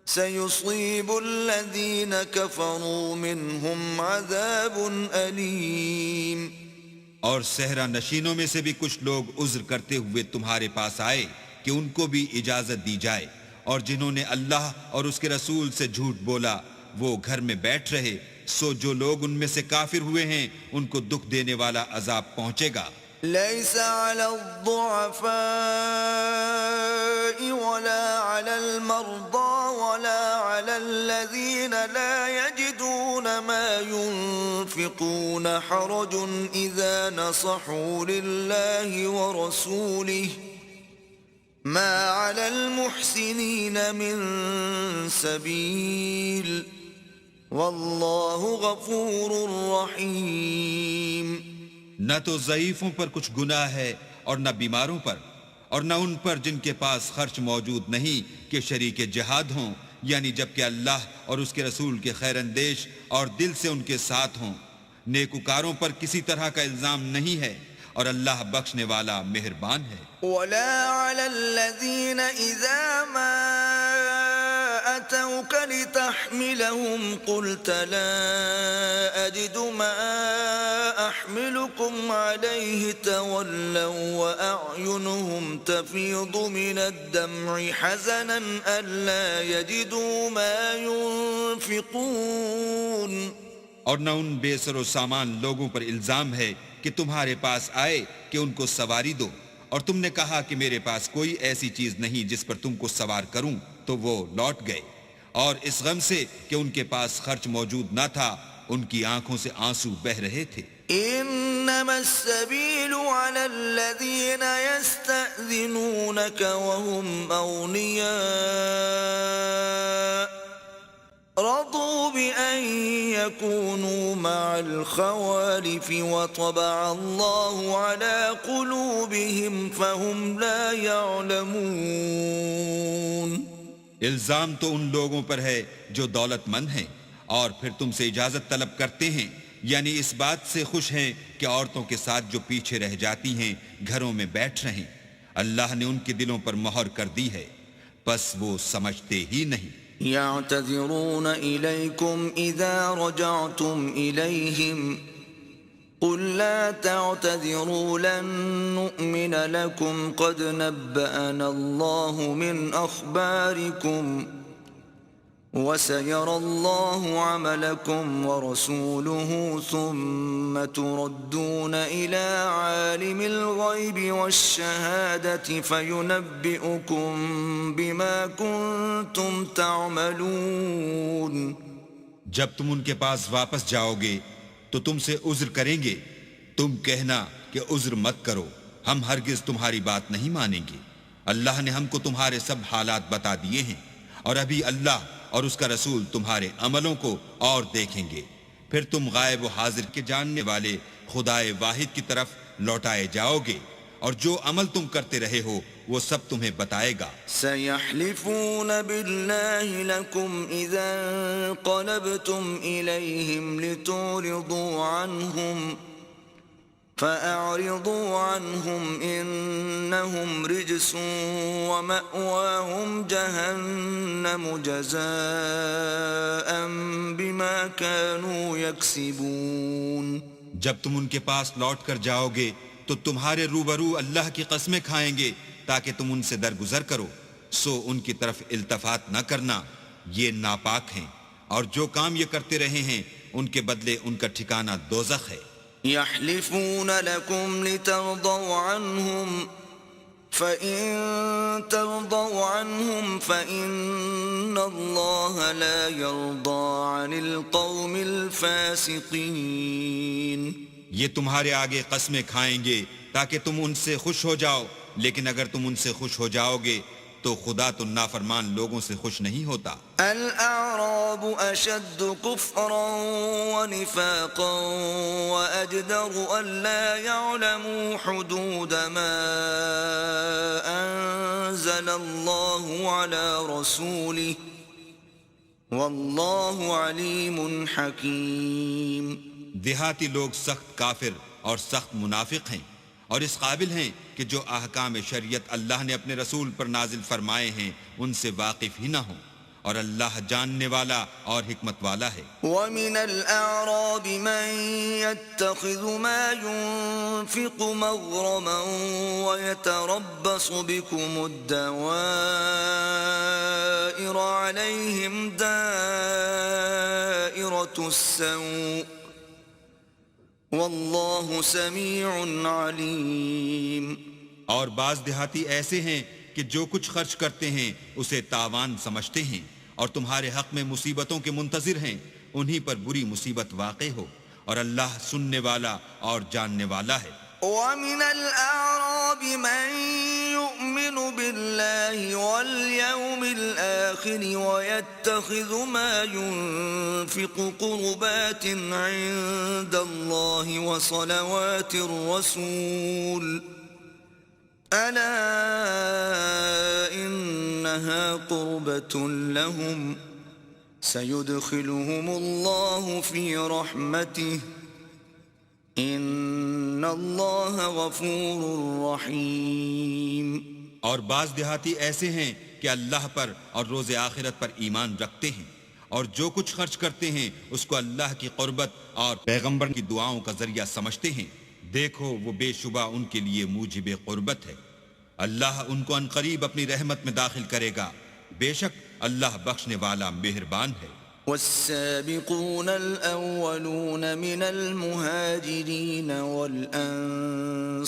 سيصيب الذين كفروا منهم عذاب أليم. اور صحرا نشینوں میں سے بھی کچھ لوگ عذر کرتے ہوئے تمہارے پاس آئے کہ ان کو بھی اجازت دی جائے، اور جنہوں نے اللہ اور اس کے رسول سے جھوٹ بولا وہ گھر میں بیٹھ رہے، سو جو لوگ ان میں سے کافر ہوئے ہیں ان کو دکھ دینے والا عذاب پہنچے گا. ليس على الضعفاء ولا على المرضى ولا على الذين لا يجدون ما ينفقون حرج إذا نصحوا لله ورسوله ما على المحسنين من سبيل والله غفور رحيم. نہ تو ضعیفوں پر کچھ گناہ ہے اور نہ بیماروں پر، اور نہ ان پر جن کے پاس خرچ موجود نہیں کہ شریک جہاد ہوں، یعنی جبکہ اللہ اور اس کے رسول کے خیر اندیش اور دل سے ان کے ساتھ ہوں. نیکوکاروں پر کسی طرح کا الزام نہیں ہے اور اللہ بخشنے والا مہربان ہے. ولا على الذين إذا ما أتوك لتحملهم قلت لا أجد ما أحملكم عليه تولوا وأعينهم تفيض من الدمع حزنا ألا يجدوا ما ينفقون. اور نہ ان بے سر و سامان لوگوں پر الزام ہے کہ تمہارے پاس آئے کہ ان کو سواری دو، اور تم نے کہا کہ میرے پاس کوئی ایسی چیز نہیں جس پر تم کو سوار کروں، تو وہ لوٹ گئے، اور اس غم سے کہ ان کے پاس خرچ موجود نہ تھا ان کی آنکھوں سے آنسو بہ رہے تھے. انما السبيل على الذين يستأذنونك وهم أغنياء رضوا بأن يكونوا مع الخوالف وطبع الله على قلوبهم فهم لا يعلمون. الزام تو ان لوگوں پر ہے جو دولت مند ہیں اور پھر تم سے اجازت طلب کرتے ہیں، یعنی اس بات سے خوش ہیں کہ عورتوں کے ساتھ جو پیچھے رہ جاتی ہیں گھروں میں بیٹھ رہیں۔ اللہ نے ان کے دلوں پر مہر کر دی ہے، پس وہ سمجھتے ہی نہیں۔ يعتذرون إليكم إذا رجعتم إليهم قل لا تعتذروا لن نؤمن لكم قد نبأنا الله من أخباركم وسيرى الله عملكم ورسوله ثم تردون إلى عالم الغيب والشهادة فينبئكم بما كنتم تعملون۔ جب تم ان کے پاس واپس جاؤ گے تو تم سے عذر کریں گے، تم کہنا کہ عذر مت کرو، ہم ہرگز تمہاری بات نہیں مانیں گے۔ اللہ نے ہم کو تمہارے سب حالات بتا دیے ہیں، اور ابھی اللہ اور اس کا رسول تمہارے عملوں کو اور دیکھیں گے، پھر تم غائب و حاضر کے جاننے والے خدائے واحد کی طرف لوٹائے جاؤ گے، اور جو عمل تم کرتے رہے ہو وہ سب تمہیں بتائے گا۔ سيحلفون بالله لكم إذا انقلبتم إليهم لتعرضوا عنهم فأعرضوا عنهم إنهم رجس ومأواهم جهنم جزاء بما كانوا يكسبون۔ جب تم ان کے پاس لوٹ کر جاؤ گے تو تمہارے روبرو اللہ کی قسمیں کھائیں گے تاکہ تم ان سے درگزر کرو، سو ان کی طرف التفات نہ کرنا، یہ ناپاک ہیں، اور جو کام یہ کرتے رہے ہیں ان کے بدلے ان کا ٹھکانہ دوزخ ہے۔ يحلفون لكم لترضوا عنهم فإن ترضوا عنهم فإن الله لا يرضى عن القوم الفاسقين۔ یہ تمہارے آگے قسمیں کھائیں گے تاکہ تم ان سے خوش ہو جاؤ، لیکن اگر تم ان سے خوش ہو جاؤ گے تو خدا تو نافرمان لوگوں سے خوش نہیں ہوتا۔ الأعراب أشد كفرا ونفاقا وأجدر ألا يعلموا حدود ما أنزل الله على رسوله والله عليم حكيم۔ دیہاتی لوگ سخت کافر اور سخت منافق ہیں، اور اس قابل ہیں کہ جو احکام شریعت اللہ نے اپنے رسول پر نازل فرمائے ہیں ان سے واقف ہی نہ ہوں، اور اللہ جاننے والا اور حکمت والا ہے۔ وَمِنَ الْأَعْرَابِ مَن يَتَّخِذُ مَا يُنفِقُ مَغْرَمًا وَيَتَرَبَّصُ بِكُمُ الدَّوَائِرَ عَلَيْهِمْ دَائِرَةُ السَّوْءِ واللہ سمیع علیم۔ اور بعض دیہاتی ایسے ہیں کہ جو کچھ خرچ کرتے ہیں اسے تاوان سمجھتے ہیں، اور تمہارے حق میں مصیبتوں کے منتظر ہیں، انہی پر بری مصیبت واقع ہو، اور اللہ سننے والا اور جاننے والا ہے۔ وَمِنَ الْأَعْرَابِ مَن يُؤْمِنُ بِاللَّهِ وَالْيَوْمِ الْآخِرِ وَيَتَّخِذُ مَا يُنفِقُ قُرُبَاتٍ عِندَ اللَّهِ وَصَلَوَاتِ الرَّسُولِ أَلَا إِنَّهَا قُرْبَةٌ لَهُمْ سَيُدْخِلُهُمُ اللَّهُ فِي رَحْمَتِهِ ان اللہ غفور رحیم۔ اور بعض دیہاتی ایسے ہیں کہ اللہ پر اور روز آخرت پر ایمان رکھتے ہیں، اور جو کچھ خرچ کرتے ہیں اس کو اللہ کی قربت اور پیغمبر کی دعاؤں کا ذریعہ سمجھتے ہیں، دیکھو وہ بے شبہ ان کے لیے موجب قربت ہے۔ اللہ ان کو عنقریب اپنی رحمت میں داخل کرے گا، بے شک اللہ بخشنے والا مہربان ہے۔ والسابقون الأولون من المهاجرين والأنصار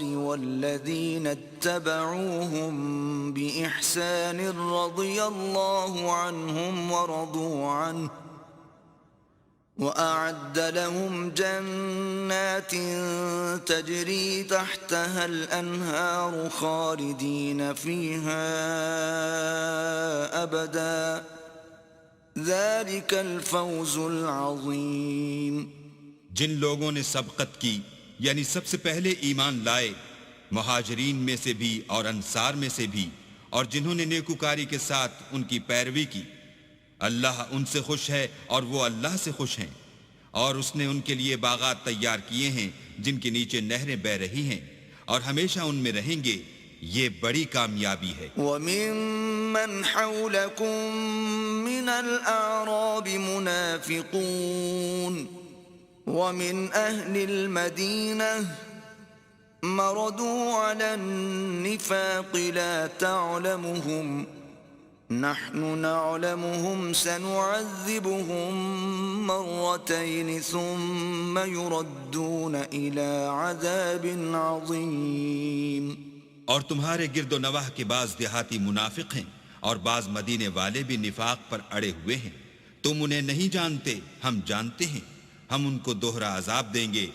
والذين اتبعوهم بإحسان رضي الله عنهم ورضوا عنه وأعد لهم جنات تجري تحتها الأنهار خالدين فيها أبداً ذلك الفوز العظیم۔ جن لوگوں نے سبقت کی یعنی سب سے پہلے ایمان لائے، مہاجرین میں سے بھی اور انصار میں سے بھی، اور جنہوں نے نیکوکاری کے ساتھ ان کی پیروی کی، اللہ ان سے خوش ہے اور وہ اللہ سے خوش ہیں، اور اس نے ان کے لیے باغات تیار کیے ہیں جن کے نیچے نہریں بہ رہی ہیں، اور ہمیشہ ان میں رہیں گے، یہ بڑی کامیابی ہے۔ وَمِمَّنْ حَوْلَكُمْ مِنَ الْأَعْرَابِ مُنَافِقُونَ وَمِنْ أَهْلِ الْمَدِينَةِ مَرَدُوا عَلَى النِّفَاقِ لَا تَعْلَمُهُمْ نَحْنُ نَعْلَمُهُمْ سَنُعَذِّبُهُمْ مَرَّتَيْنِ ثُمَّ يُرَدُّونَ إِلَى عَذَابٍ عَظِيمٍ۔ اور تمہارے گرد و نواح کے بعض دیہاتی منافق ہیں اور بعض مدینے والے بھی نفاق پر اڑے ہوئے ہیں، تم انہیں نہیں جانتے، ہم جانتے ہیں، ہم ان کو دوہرا عذاب دیں گے،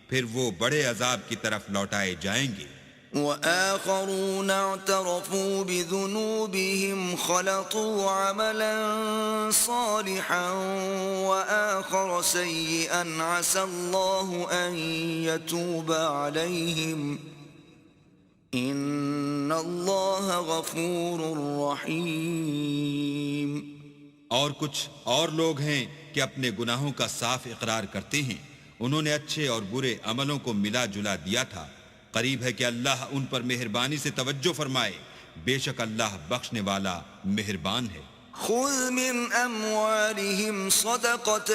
پھر وہ بڑے عذاب کی طرف لوٹائے جائیں گے۔ وآخرون اعترفوا بذنوبهم خلطوا عملا صالحا وآخر سيئا عسى الله أن يتوب عليهم إن الله غفور رحيم۔ اور کچھ اور لوگ ہیں کہ اپنے گناہوں کا صاف اقرار کرتے ہیں، انہوں نے اچھے اور برے عملوں کو ملا جلا دیا تھا، قریب ہے کہ اللہ ان پر مہربانی سے توجہ فرمائے، بے شک اللہ بخشنے والا مہربان ہے۔ خذ من اموالهم صدقة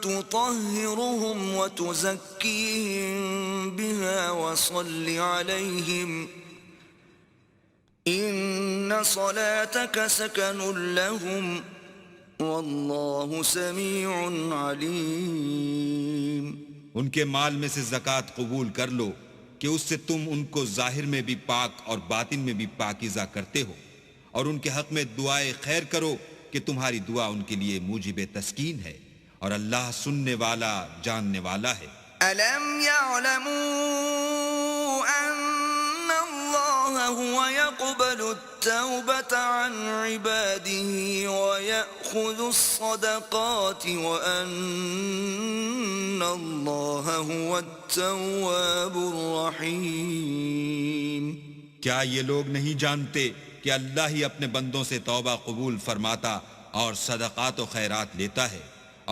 تطهرهم وتزكيهم بها وصل عليهم ان صلاتك سكن لهم والله سميع عليم۔ ان کے مال میں سے زکوٰۃ قبول کر لو کہ اس سے تم ان کو ظاہر میں بھی پاک اور باطن میں بھی پاکیزہ کرتے ہو، اور ان کے حق میں دعائے خیر کرو کہ تمہاری دعا ان کے لیے موجب تسکین ہے، اور اللہ سننے والا جاننے والا ہے۔ أَلَمْ يَعْلَمُوا أَنَّ اللَّهَ هُوَ يَقْبَلُ التَّوْبَةَ عَنْ عِبَادِهِ وَيَأْخُذُ الصَّدَقَاتِ وَأَنَّ اللَّهَ هُوَ التَّوَّابُ الرَّحِيمُ۔ کیا یہ لوگ نہیں جانتے کہ اللہ ہی اپنے بندوں سے توبہ قبول فرماتا اور صدقات و خیرات لیتا ہے،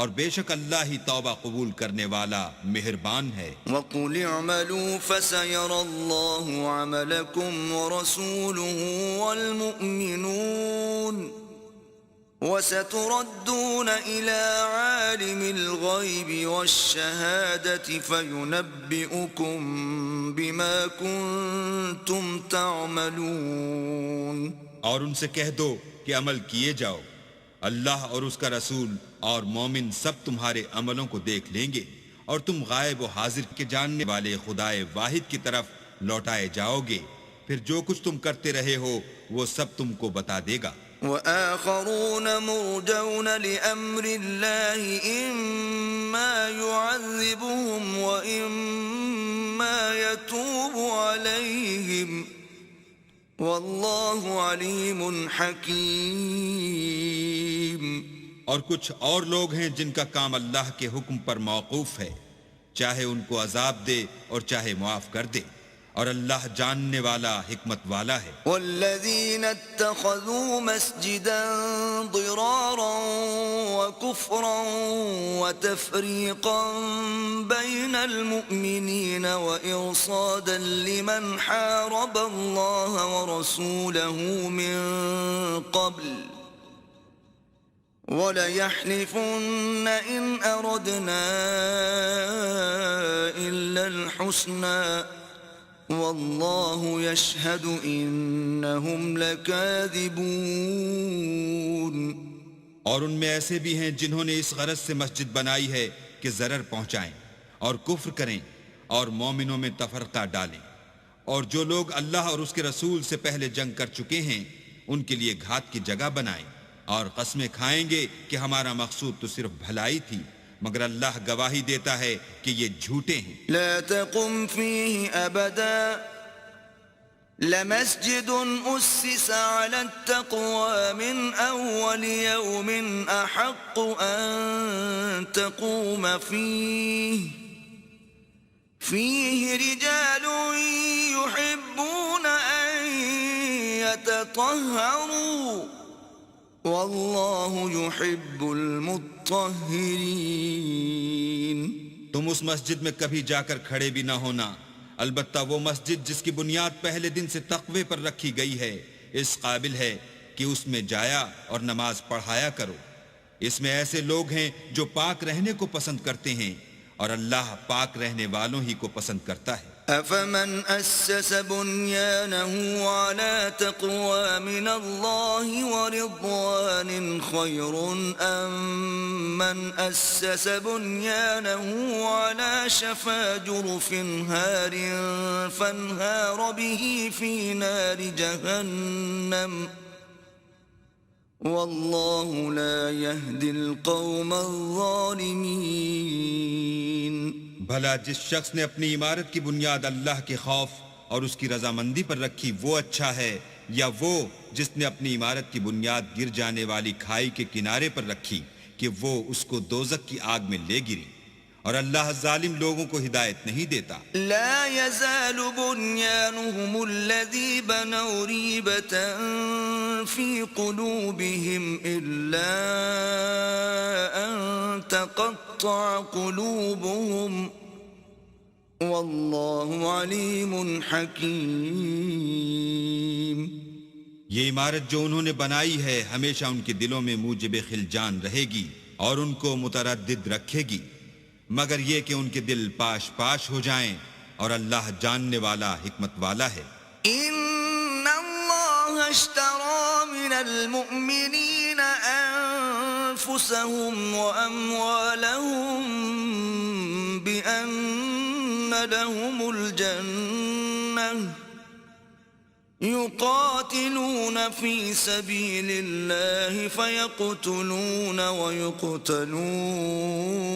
اور بے شک اللہ ہی توبہ قبول کرنے والا مہربان ہے۔ وَقُلِ اعْمَلُوا فَسَيَرَى اللَّهُ عَمَلَكُمْ وَرَسُولُهُ وَالْمُؤْمِنُونَ وَسَتُرَدُّونَ إِلَى عَالِمِ الْغَيْبِ وَالشَّهَادَةِ فَيُنَبِّئُكُم بِمَا كُنتُمْ تَعْمَلُونَ۔ اور ان سے کہہ دو کہ عمل کیے جاؤ، اللہ اور اس کا رسول اور مومن سب تمہارے عملوں کو دیکھ لیں گے، اور تم غائب و حاضر کے جاننے والے خدائے واحد کی طرف لوٹائے جاؤ گے، پھر جو کچھ تم کرتے رہے ہو وہ سب تم کو بتا دے گا۔ وآخرون مرجون لأمر الله إما يعذبهم وإما يتوب عليهم والله عليم حكيم۔ اور کچھ اور لوگ ہیں جن کا کام اللہ کے حکم پر موقوف ہے، چاہے ان کو عذاب دے اور چاہے معاف کر دے، اور اللہ جاننے والا حکمت والا ہے۔ والذین اتخذوا مسجدا ضرارا وكفرا وتفریقا بین المؤمنین وإرصادا لمن حارب اللہ ورسوله من قبل وَلَيَحْلِفُنَّ إِنْ أَرَدْنَا إِلَّا الْحُسْنَى وَاللَّهُ يَشْهَدُ إِنَّهُمْ لَكَاذِبُونَ۔ اور ان میں ایسے بھی ہیں جنہوں نے اس غرض سے مسجد بنائی ہے کہ ضرر پہنچائیں اور کفر کریں اور مومنوں میں تفرقہ ڈالیں، اور جو لوگ اللہ اور اس کے رسول سے پہلے جنگ کر چکے ہیں ان کے لیے گھات کی جگہ بنائیں، اور قسمیں کھائیں گے کہ ہمارا مقصود تو صرف بھلائی تھی، مگر اللہ گواہی دیتا ہے کہ یہ جھوٹے ہیں۔ لا تقم فيه أبدا لمسجد أسس على التقوى من أول يوم أحق أن تقوم فيه رجال يحبون أن تطهروا والله يحب المطهرين. تم اس مسجد میں کبھی جا کر کھڑے بھی نہ ہونا، البتہ وہ مسجد جس کی بنیاد پہلے دن سے تقوی پر رکھی گئی ہے اس قابل ہے کہ اس میں جایا اور نماز پڑھایا کرو. اس میں ایسے لوگ ہیں جو پاک رہنے کو پسند کرتے ہیں اور اللہ پاک رہنے والوں ہی کو پسند کرتا ہے. أفمن أسس بنيانه على تقوى من الله ورضوان خير أم من أسس بنيانه على شفا جرف هار فانهار به في نار جهنم والله لا يهدي القوم الظالمين. بھلا جس شخص نے اپنی عمارت کی بنیاد اللہ کے خوف اور اس کی رضامندی پر رکھی وہ اچھا ہے، یا وہ جس نے اپنی عمارت کی بنیاد گر جانے والی کھائی کے کنارے پر رکھی کہ وہ اس کو دوزخ کی آگ میں لے گری، اور اللہ ظالم لوگوں کو ہدایت نہیں دیتا. لا يزال بنيانهم الذي بنوا ريبة في قلوبهم إلا أن تقطع قلوبهم والله عليم حكيم. یہ عمارت جو انہوں نے بنائی ہے ہمیشہ ان کے دلوں میں موجب خلجان رہے گی اور ان کو متردد رکھے گی، مگر یہ کہ ان کے دل پاش پاش ہو جائیں، اور اللہ جاننے والا حکمت والا ہے. ان اللہ اشترى من المؤمنین انفسهم واموالهم بان لهم الجنة يقاتلون في سبيل الله فيقتلون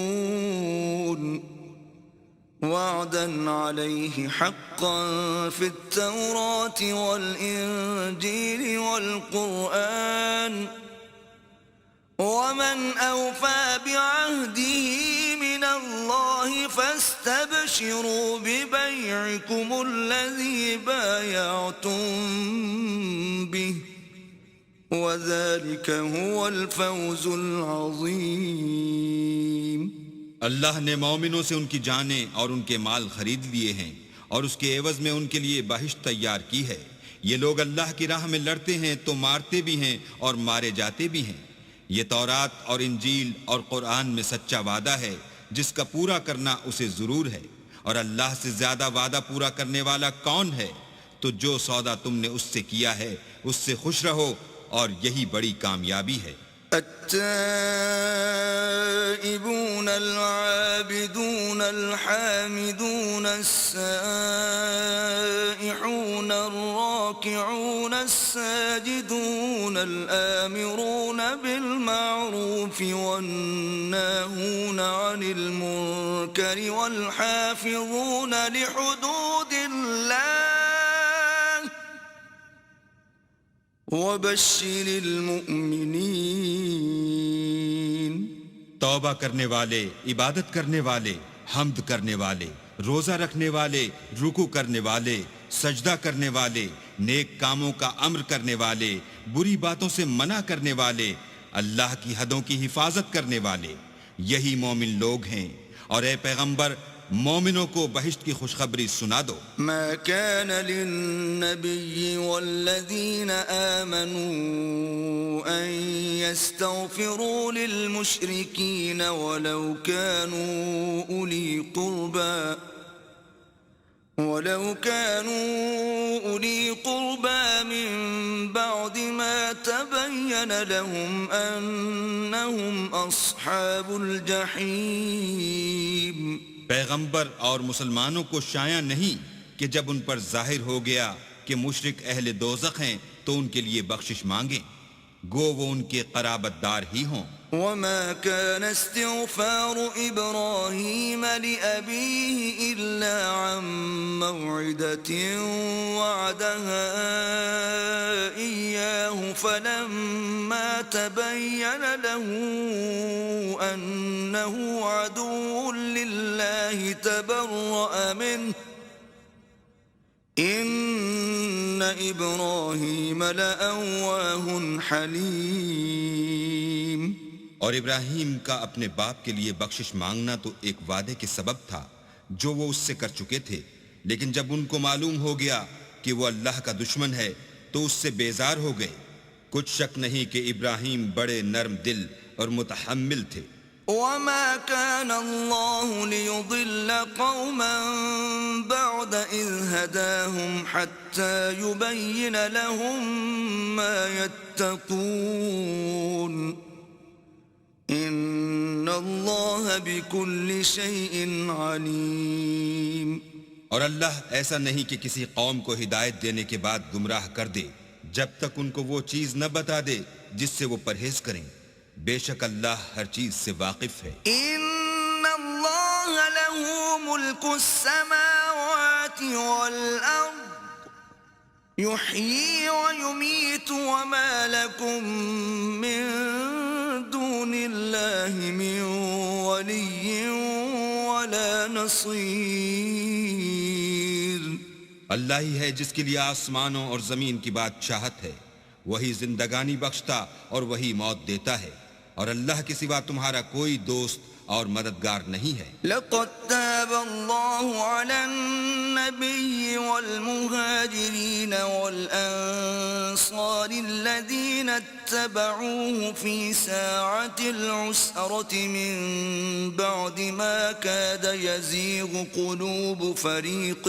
ويقتلون وعدا عليه حقا في التوراة والإنجيل والقرآن ومن أوفى بعهده من الله فاستبشروا ببيعكم الذي بايعتم به وذلك هو الفوز العظيم. اللہ نے مومنوں سے ان کی جانیں اور ان کے مال خرید لیے ہیں اور اس کے عوض میں ان کے لیے بہشت تیار کی ہے. یہ لوگ اللہ کی راہ میں لڑتے ہیں تو مارتے بھی ہیں اور مارے جاتے بھی ہیں. یہ تورات اور انجیل اور قرآن میں سچا وعدہ ہے جس کا پورا کرنا اسے ضرور ہے، اور اللہ سے زیادہ وعدہ پورا کرنے والا کون ہے؟ تو جو سودا تم نے اس سے کیا ہے اس سے خوش رہو، اور یہی بڑی کامیابی ہے. التائبون العابدون الحامدون السائحون الراكعون الساجدون الآمرون بالمعروف والناهون عن المنكر والحافظون لحدود الله وبشر المؤمنین. توبہ کرنے والے، عبادت کرنے والے، حمد کرنے والے، روزہ رکھنے والے، رکوع کرنے والے، سجدہ کرنے والے، نیک کاموں کا امر کرنے والے، بری باتوں سے منع کرنے والے، اللہ کی حدوں کی حفاظت کرنے والے، یہی مومن لوگ ہیں. اور اے پیغمبر مومنوں کو بہشت کی خوشخبری سنا دو. ما كان للنبي والذين آمنوا أن يستغفروا للمشركين ولو كانوا أولي قربى من بعد ما تبين لهم أنهم أصحاب الجحيم. پیغمبر اور مسلمانوں کو شایع نہیں کہ جب ان پر ظاہر ہو گیا کہ مشرک اہل دوزخ ہیں تو ان کے لیے بخشش مانگیں، گو وہ ان کے قرابت دار ہی ہوں. وما كان استغفار إبراهيم لأبيه إلا عن موعدة وعدها إياه فلما تبين له أنه عدو لله تبرأ منه إن إبراهيم لأواه حليم. اور ابراہیم کا اپنے باپ کے لیے بخشش مانگنا تو ایک وعدے کے سبب تھا جو وہ اس سے کر چکے تھے، لیکن جب ان کو معلوم ہو گیا کہ وہ اللہ کا دشمن ہے تو اس سے بیزار ہو گئے۔ کچھ شک نہیں کہ ابراہیم بڑے نرم دل اور متحمل تھے۔ وما كان الله ليضل قوما بعد إذ هداهم حتى يبين لهم ما يتقون إن الله بكل شيء عليم. اور اللہ ایسا نہیں کہ کسی قوم کو ہدایت دینے کے بعد گمراہ کر دے جب تک ان کو وہ چیز نہ بتا دے جس سے وہ پرہیز کریں۔ بے شک اللہ ہر چیز سے واقف ہے۔ ان اللہ له ملک السماوات والارض يحيي ويميت وما لكم من دون الله من ولي ولا نصير. اللہ ہی ہے جس کے لیے آسمانوں اور زمین کی بادشاہت ہے، وہی زندگانی بخشتا اور وہی موت دیتا ہے، اور اللہ کے سوا تمہارا کوئی دوست اور مددگار نہیں ہے۔ لقد تاب الله على النبي والمهاجرين والأنصار الذين اتبعوه في ساعة العسرة من بعد ما كاد يزيغ قلوب فريق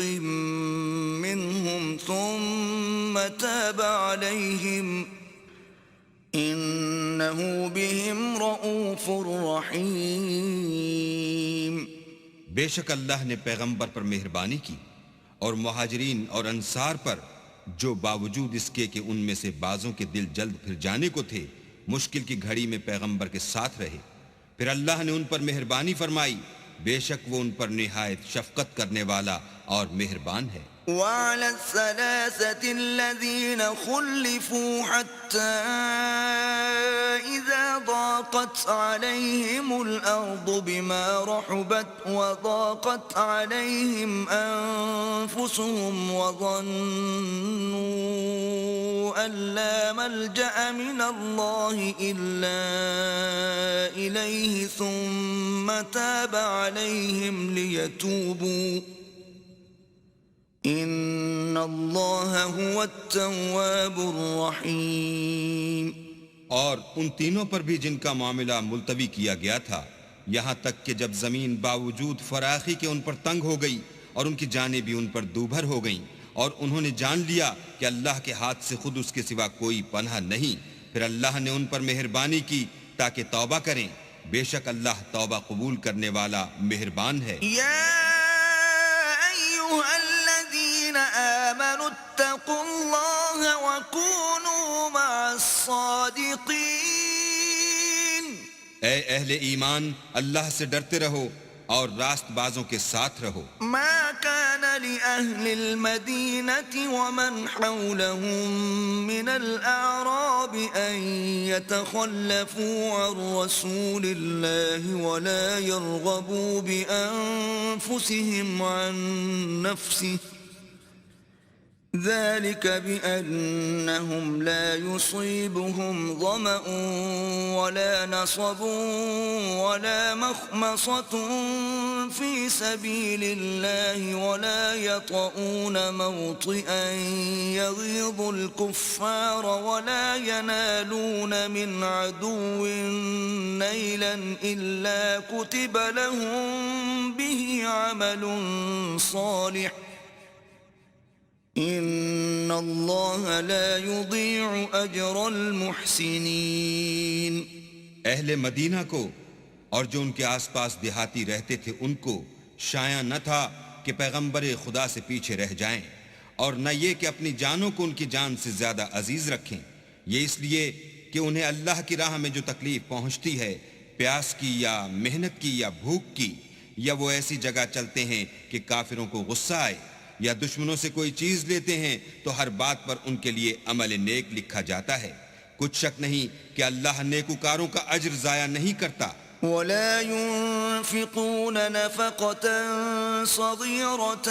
منهم ثم تاب عليهم إنه بهم رؤوف رحيم. بے شک اللہ نے پیغمبر پر مہربانی کی اور مہاجرین اور انصار پر جو باوجود اس کے کہ ان میں سے بعضوں کے دل جلد پھر جانے کو تھے مشکل کی گھڑی میں پیغمبر کے ساتھ رہے، پھر اللہ نے ان پر مہربانی فرمائی، بے شک وہ ان پر نہایت شفقت کرنے والا اور مہربان ہے۔ وعلى الثلاثة الذين خلفوا حتى إذا ضاقت عليهم الأرض بما رحبت وضاقت عليهم أنفسهم وظنوا أن لا ملجأ من الله إلا إليه ثم تاب عليهم ليتوبوا ان اللہ هو التواب الرحیم. اور ان تینوں پر بھی جن کا معاملہ ملتوی کیا گیا تھا، یہاں تک کہ جب زمین باوجود فراخی کے ان پر تنگ ہو گئی اور ان کی جانیں بھی ان پر دوبھر ہو گئیں اور انہوں نے جان لیا کہ اللہ کے ہاتھ سے خود اس کے سوا کوئی پناہ نہیں، پھر اللہ نے ان پر مہربانی کی تاکہ توبہ کریں، بے شک اللہ توبہ قبول کرنے والا مہربان ہے۔ آمنوا اتقوا الله وكونوا مع الصادقين. اے اہل ایمان اللہ سے ڈرتے رہو اور راست بازوں کے ساتھ رہو۔ ما كان لأهل المدينة ومن حولهم من الأعراب أن يتخلفوا عن رسول الله ولا يرغبوا بأنفسهم عن نفسه ذلك بأنهم لا يصيبهم ظمأ ولا نصب ولا مخمصة في سبيل الله ولا يطؤون موطئا يغيظ الكفار ولا ينالون من عدو نيلا إلا كتب لهم به عمل صالح ان اللہ لا یضیع اجر المحسنین. اہل مدینہ کو اور جو ان کے آس پاس دیہاتی رہتے تھے ان کو شایع نہ تھا کہ پیغمبر خدا سے پیچھے رہ جائیں، اور نہ یہ کہ اپنی جانوں کو ان کی جان سے زیادہ عزیز رکھیں، یہ اس لیے کہ انہیں اللہ کی راہ میں جو تکلیف پہنچتی ہے، پیاس کی یا محنت کی یا بھوک کی، یا وہ ایسی جگہ چلتے ہیں کہ کافروں کو غصہ آئے، یا دشمنوں سے کوئی چیز لیتے ہیں تو ہر بات پر ان کے لیے عمل نیک لکھا جاتا ہے، کچھ شک نہیں کہ اللہ نیکوکاروں کا اجر ضائع نہیں کرتا۔ ولا ينفقون نفقة صغيرة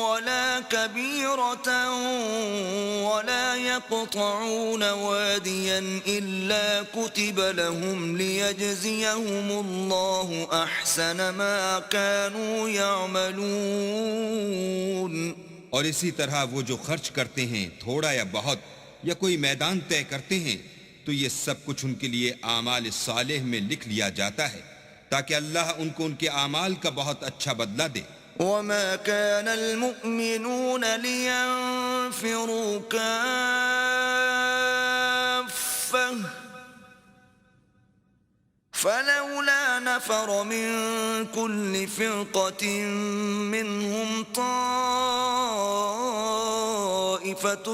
ولا كبيرة ولا يقطعون واديا إلا كتب لهم ليجزيهم الله أحسن ما كانوا يعملون. اور اسی طرح وہ جو خرچ کرتے ہیں تھوڑا یا بہت یا کوئی میدان طے کرتے ہیں تو یہ سب کچھ ان کے لیے اعمال صالح میں لکھ لیا جاتا ہے تاکہ اللہ ان کو ان کے اعمال کا بہت اچھا بدلہ دے. وما كان المؤمنون لينفروا كافة فلولا نفر من كل فرقة منهم طائفة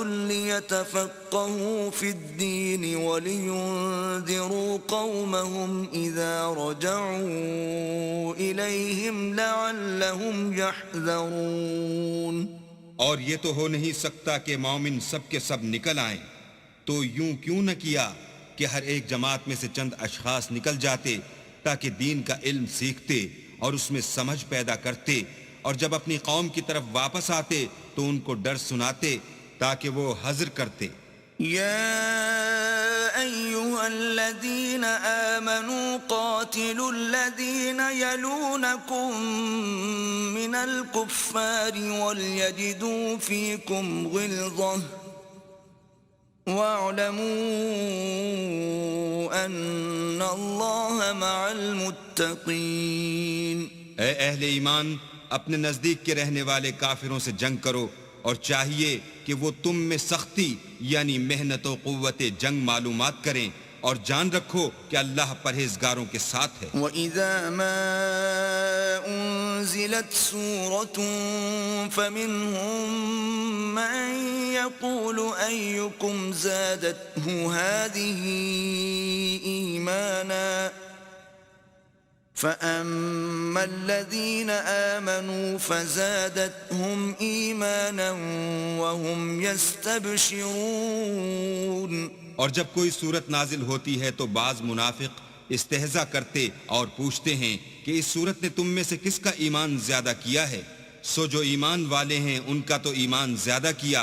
ليتفقهوا في الدين ولينذروا قومهم إذا رجعوا إليهم لعلهم يحذرون. اور یہ تو ہو نہیں سکتا کہ مومن سب کے سب نکل آئیں، تو یوں کیوں نہ کیا کہ ہر ایک جماعت میں سے چند اشخاص نکل جاتے تاکہ دین کا علم سیکھتے اور اس میں سمجھ پیدا کرتے، اور جب اپنی قوم کی طرف واپس آتے تو ان کو ڈر سناتے تاکہ وہ حذر کرتے. يا أيها الذين آمنوا قاتلوا الذين يلونكم من الكفار وليجدوا فيكم غلظة واعلموا أن الله مع المتقين. اے اہل ایمان، اپنے نزدیک کے رہنے والے کافروں سے جنگ کرو، اور چاہیے کہ وہ تم میں سختی یعنی محنت و قوت جنگ معلومات کریں، اور جان رکھو کہ اللہ پرہیزگاروں کے ساتھ ہے. وَإِذَا مَا أُنزِلَتْ سُورَةٌ فَمِنْهُمْ مَنْ يَقُولُ أَيُّكُمْ زَادَتْهُ هَذِهِ إِيمَانًا فَأَمَّا الَّذِينَ آمَنُوا فَزَادَتْهُمْ إِيمَانًا وَهُمْ يَسْتَبْشِرُونَ. اور جب کوئی صورت نازل ہوتی ہے تو بعض منافق استہزاء کرتے اور پوچھتے ہیں کہ اس صورت نے تم میں سے کس کا ایمان زیادہ کیا ہے؟ سو جو ایمان والے ہیں ان کا تو ایمان زیادہ کیا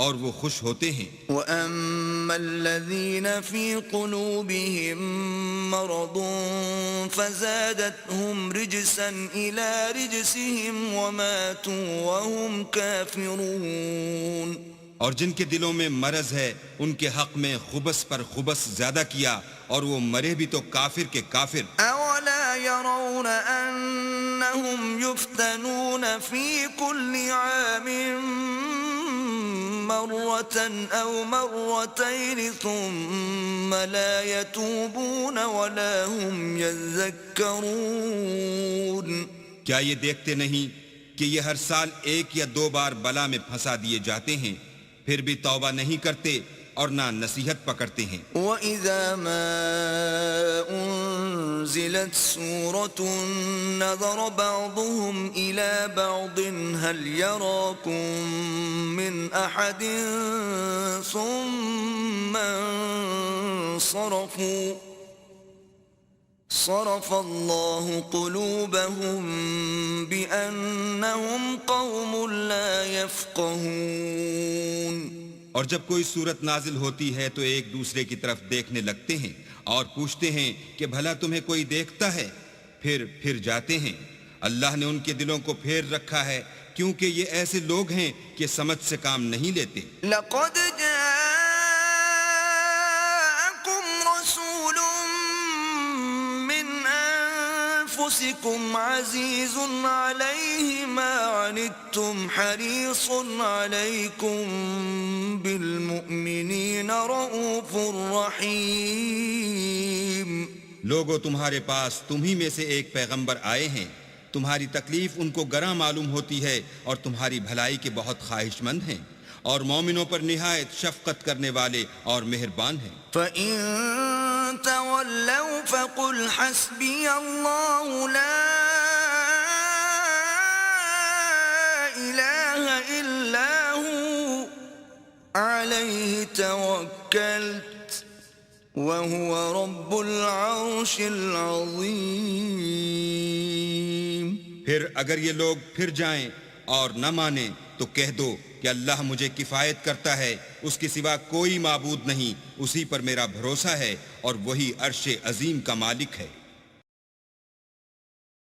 اور وہ خوش ہوتے ہیں. وَأَمَّا الَّذِينَ فِي قُلُوبِهِم مَّرَضٌ فَزَادَتْهُمْ رِجْسًا إِلَى رِجْسِهِمْ وَمَاتُوا وَهُمْ كَافِرُونَ. اور جن کے دلوں میں مرض ہے ان کے حق میں خبث پر خبث زیادہ کیا اور وہ مرے بھی تو کافر کے کافر. أَوَلَا يَرَوْنَ أَنَّهُمْ يُفْتَنُونَ فِي كُلِّ عَامٍ مرة أو مرتين ثم لا يتوبون ولا هم يذكرون. کیا یہ دیکھتے نہیں کہ یہ ہر سال ایک یا دو بار بلا میں پھنسا دیے جاتے ہیں، پھر بھی توبہ نہیں کرتے اور نہ نصیحت پکڑتے ہیں. وَإِذَا مَا أُنزِلَتْ سُورَةٌ نَظَرَ بَعْضُهُمْ إِلَى بَعْضٍ هَلْ يَرَاكُمْ مِنْ أَحَدٍ ثُمَّ صَرَفَ اللَّهُ قُلُوبَهُمْ بِأَنَّهُمْ قَوْمٌ لَا يَفْقَهُونَ. اور جب کوئی صورت نازل ہوتی ہے تو ایک دوسرے کی طرف دیکھنے لگتے ہیں اور پوچھتے ہیں کہ بھلا تمہیں کوئی دیکھتا ہے؟ پھر جاتے ہیں. اللہ نے ان کے دلوں کو پھیر رکھا ہے کیونکہ یہ ایسے لوگ ہیں کہ سمجھ سے کام نہیں لیتے. لَقَدْ جَاءَكُمْ رَسُولٌ مِّنْ أَنفُسِكُمْ عَزِيزٌ عَلَيْهِ مَا عَنِتُّمْ حَرِيصٌ عَلَيْكُمْ بِالْمُؤْمِنِينَ رَءُوفٌ رَحِيمٌ. لوگوں تمہارے پاس تمہی میں سے ایک پیغمبر آئے ہیں، تمہاری تکلیف ان کو گراں معلوم ہوتی ہے اور تمہاری بھلائی کے بہت خواہش مند ہیں، اور مومنوں پر نہایت شفقت کرنے والے اور مہربان ہیں. فَإِن تَوَلَّوْا فَقُلْ حَسْبِيَ اللَّهُ لَا إِلَٰهَ إِلَّا هُوَ عَلَيْهِ تَوَكَّلْتُ وهو رب العرش العظيم. پھر اگر یہ لوگ پھر جائیں اور نہ مانیں تو کہہ دو کہ اللہ مجھے کفایت کرتا ہے، اس کے سوا کوئی معبود نہیں، اسی پر میرا بھروسہ ہے اور وہی عرش عظیم کا مالک ہے.